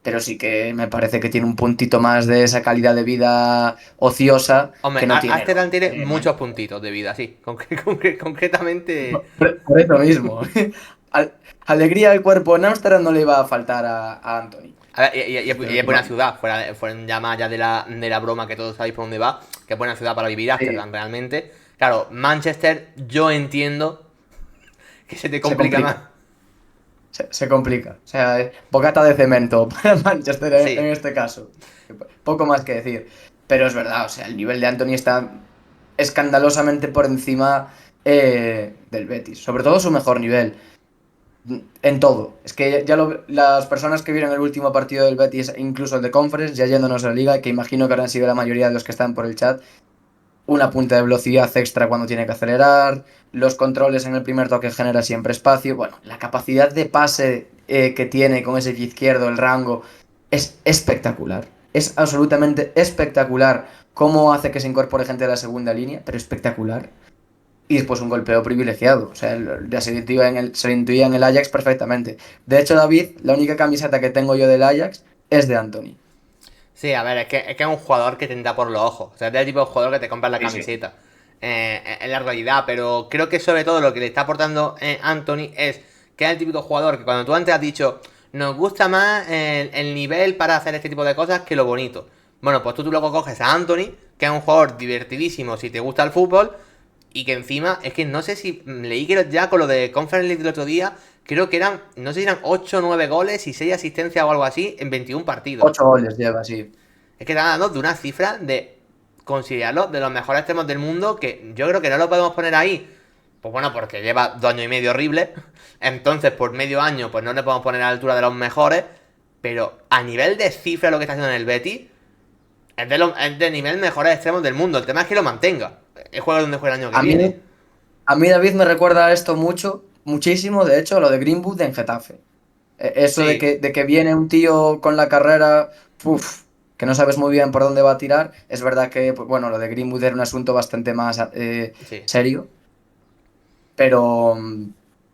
Pero sí que me parece que tiene un puntito más de esa calidad de vida ociosa Hombre, que no tiene el Amsterdam otro. tiene muchos puntitos de vida, sí. Concretamente. Por eso mismo. Al- Alegría del cuerpo en Ámsterdam no le iba a faltar a Anthony. A ver, y es buena Definitivamente. ciudad, fuera ya más allá de la broma que todos sabéis por dónde va, que es buena ciudad para vivir Sí, Amsterdam realmente. Claro, Manchester, yo entiendo que se te se complica más. complica. Se complica. O sea, bocata de cemento para Manchester en Sí, este caso. Poco más que decir. Pero es verdad, o sea, el nivel de Anthony está escandalosamente por encima del Betis. Sobre todo su mejor nivel. En todo. Es que las personas que vieron el último partido del Betis, incluso el de Conference, ya yéndonos a la liga, que imagino que habrán sido la mayoría de los que están por el chat, una punta de velocidad extra cuando tiene que acelerar, los controles en el primer toque genera siempre espacio. Bueno, la capacidad de pase que tiene con ese pie izquierdo, el rango, es espectacular. Es absolutamente espectacular cómo hace que se incorpore gente de la segunda línea, pero espectacular. Y después un golpeo privilegiado. O sea, ya se le intuía en el Ajax perfectamente. De hecho, David, la única camiseta que tengo yo del Ajax es de Anthony. Sí, a ver, es que es un jugador que te entra por los ojos. O sea, es el tipo de jugador que te compra la Sí, sí. camiseta. Es la realidad, pero creo que sobre todo lo que le está aportando Anthony es que es el típico jugador que cuando tú antes has dicho, nos gusta más el nivel para hacer este tipo de cosas que lo bonito. Bueno, pues tú luego coges a Anthony, que es un jugador divertidísimo si te gusta el fútbol, y que encima, es que no sé si leí que ya con lo de Conference League del otro día, creo que eran, no sé si eran 8 o 9 goles y 6 asistencias o algo así en 21 partidos. 8 goles lleva, sí. Es que está hablando de una cifra de considerarlo de los mejores extremos del mundo, que yo creo que no lo podemos poner ahí. Pues bueno, porque lleva 2 años y medio horrible. Entonces, por medio año, pues no le podemos poner a la altura de los mejores. Pero a nivel de cifra, lo que está haciendo en el Betis es de nivel mejores extremos del mundo. El tema es que lo mantenga. El juego donde juega el año que A viene. mí, a mí David me recuerda a esto mucho, muchísimo, de hecho, a lo de Greenwood en Getafe. Eso de Sí. que viene un tío con la carrera, uf, que no sabes muy bien por dónde va a tirar. Es verdad que, pues, bueno, lo de Greenwood era un asunto bastante más Sí. serio, pero,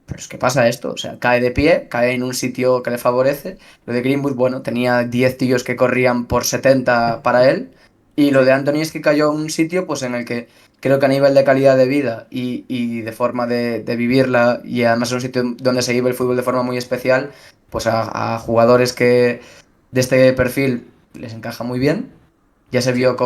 pero es que pasa esto, o sea, cae de pie, cae en un sitio que le favorece. Lo de Greenwood, bueno, tenía 10 tíos que corrían por 70 para él, y lo de Sí. Anthony es que cayó en un sitio pues en el que creo que a nivel de calidad de vida y de forma de vivirla, y además en un sitio donde se vive el fútbol de forma muy especial, pues a jugadores que de este perfil les encaja muy bien. Ya se vio Sí.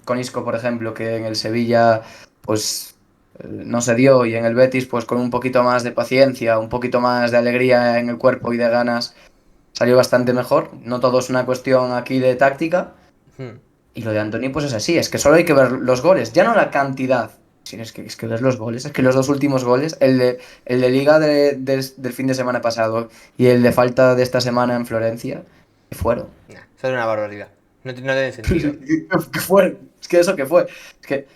con Isco, por ejemplo, que en el Sevilla pues no se dio, y en el Betis pues con un poquito más de paciencia, un poquito más de alegría en el cuerpo y de ganas salió bastante mejor. No todo es una cuestión aquí de táctica, Hmm. y lo de Anthony pues es así, es que solo hay que ver los goles, ya no la cantidad, sino es que ves los goles, es que los dos últimos goles, el de Liga del fin de semana pasado y el de falta de esta semana en Florencia, ¿qué fueron? Nah, eso es una barbaridad. No, no tiene sentido. ¿Qué fueron? Es que eso que fue. Es que,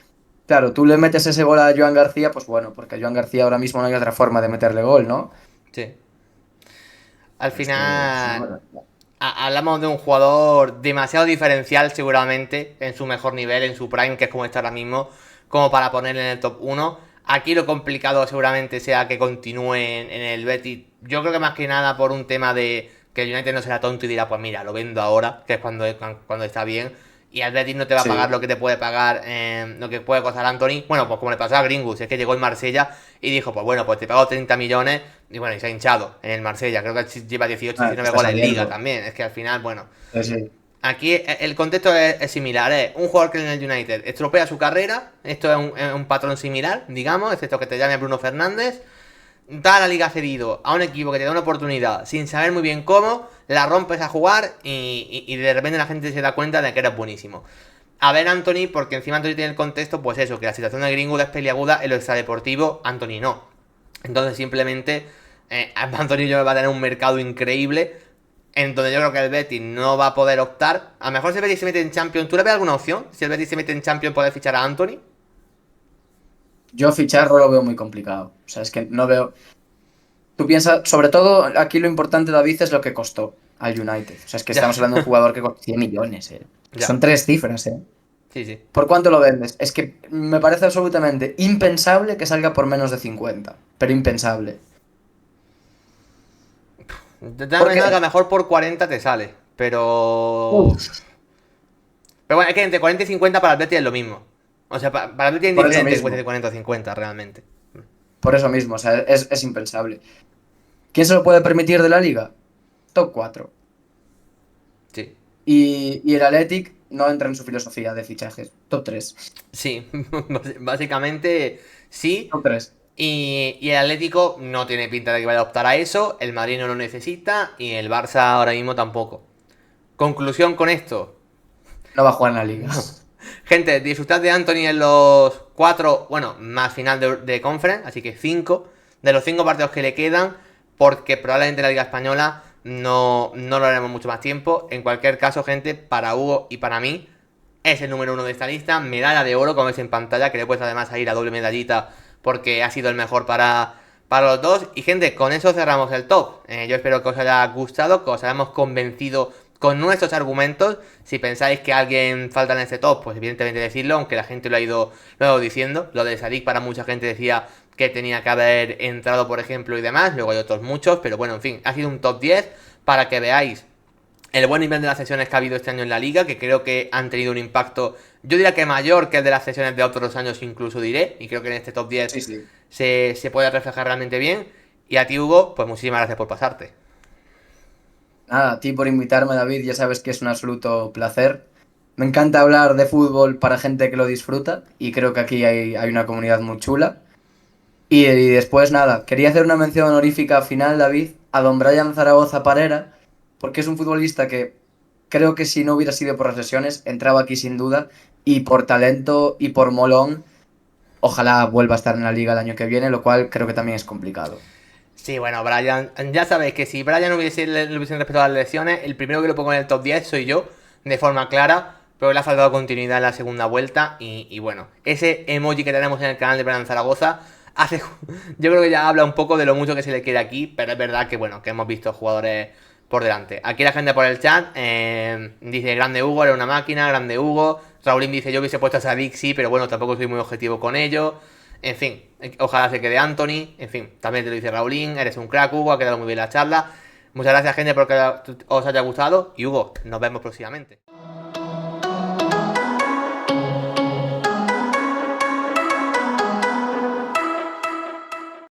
claro, tú le metes ese gol a Joan García, pues bueno, porque a Joan García ahora mismo no hay otra forma de meterle gol, ¿no? Sí. Al Pero es que es una final, barbaridad. hablamos de un jugador demasiado diferencial seguramente en su mejor nivel, en su prime, que es como está ahora mismo, como para ponerle en el top 1. Aquí lo complicado seguramente sea que continúe en el Betis. Yo creo que más que nada por un tema de que el United no será tonto y dirá, pues mira, lo vendo ahora, que es cuando está bien. Y el Betis no te va a pagar Sí. lo que te puede pagar, lo que puede costar Anthony. Bueno, pues como le pasó a Greenwood, es que llegó el Marsella y dijo, pues bueno, pues te pago 30 millones. Y bueno, y se ha hinchado en el Marsella. Creo que lleva 18, Ah, 19 está goles en Liga saliendo. también. Es que al final, bueno, Sí, sí. aquí el contexto es similar. Es un jugador que en el United estropea su carrera. Esto es un patrón similar, digamos, excepto que te llame Bruno Fernández. Da la liga cedido a un equipo que te da una oportunidad sin saber muy bien cómo, la rompes a jugar y de repente la gente se da cuenta de que eres buenísimo. A ver, Anthony, porque encima Anthony tiene el contexto, pues eso, que la situación de Greenwood es peliaguda, en lo extradeportivo, Anthony no. Entonces simplemente Anthony yo va a tener un mercado increíble, en donde yo creo que el Betis no va a poder optar. A lo mejor si el Betis se mete en Champions, ¿tú le ves alguna opción? Si el Betis se mete en Champions, poder fichar a Anthony. Yo ficharlo lo veo muy complicado. O sea, es que no veo. Tú piensas, sobre todo, aquí lo importante, David, es lo que costó al United. O sea, es que Ya, estamos hablando de un jugador que costó 100 millones, ¿eh? ya. Son tres cifras, ¿eh? Sí, sí. ¿Por cuánto lo vendes? Es que me parece absolutamente impensable que salga por menos de 50. Pero impensable. Te estaba ¿Por imaginando que a qué? lo mejor por 40 te sale. Pero. Uf, Pero bueno, es que entre 40 y 50 para el Betis es lo mismo. O sea, para el Betis es por eso indiferente que cueste mismo. 40 o 50 realmente. Por eso mismo. O sea, es impensable. ¿Quién se lo puede permitir de la liga? Top 4. Sí. Y el Athletic no entra en su filosofía de fichajes. Top 3. Sí, básicamente sí. Top 3. Y el Atlético no tiene pinta de que vaya a optar a eso. El Madrid no lo necesita. Y el Barça ahora mismo tampoco. Conclusión con esto. No va a jugar en la liga. Gente, disfrutad de Anthony en los 4, bueno, más final de Conference, así que 5, de los 5 partidos que le quedan, porque probablemente la Liga Española no lo haremos mucho más tiempo. En cualquier caso, gente, para Hugo y para mí, es el número 1 de esta lista, medalla de oro, como ves en pantalla, que le puedes además a ir a doble medallita, porque ha sido el mejor para los dos. Y gente, con eso cerramos el top. Yo espero que os haya gustado, que os hayamos convencido con nuestros argumentos. Si pensáis que alguien falta en este top, pues evidentemente decirlo, aunque la gente lo ha ido diciendo. Lo de Sadik para mucha gente decía que tenía que haber entrado, por ejemplo, y demás. Luego hay otros muchos, pero bueno, en fin, ha sido un top 10 para que veáis el buen nivel de las sesiones que ha habido este año en la liga, que creo que han tenido un impacto, yo diría que mayor que el de las sesiones de otros años, incluso diré, y creo que en este top 10 Sí, sí. se puede reflejar realmente bien. Y a ti, Hugo, pues muchísimas gracias por pasarte. Nada, a ti por invitarme, David, ya sabes que es un absoluto placer. Me encanta hablar de fútbol para gente que lo disfruta y creo que aquí hay una comunidad muy chula. Y después, nada, quería hacer una mención honorífica final, David, a don Brian Zaragoza Parera, porque es un futbolista que creo que si no hubiera sido por las lesiones, entraba aquí sin duda, y por talento y por molón, ojalá vuelva a estar en la liga el año que viene, lo cual creo que también es complicado. Sí, bueno, Brian, ya sabéis que si Brian no le hubiesen respetado las lesiones, el primero que lo pongo en el top 10 soy yo, de forma clara, pero le ha faltado continuidad en la segunda vuelta y bueno, ese emoji que tenemos en el canal de Brian Zaragoza hace, yo creo que ya habla un poco de lo mucho que se le quiere aquí, pero es verdad que bueno, que hemos visto jugadores por delante. Aquí la gente por el chat dice, grande Hugo, era una máquina, grande Hugo. Raulín dice, yo hubiese puesto a Sadik, sí, pero bueno, tampoco soy muy objetivo con ello. En fin, ojalá se quede Anthony. En fin, también te lo dice Raulín, eres un crack, Hugo, ha quedado muy bien la charla. Muchas gracias, gente, porque os haya gustado. Y Hugo, nos vemos próximamente.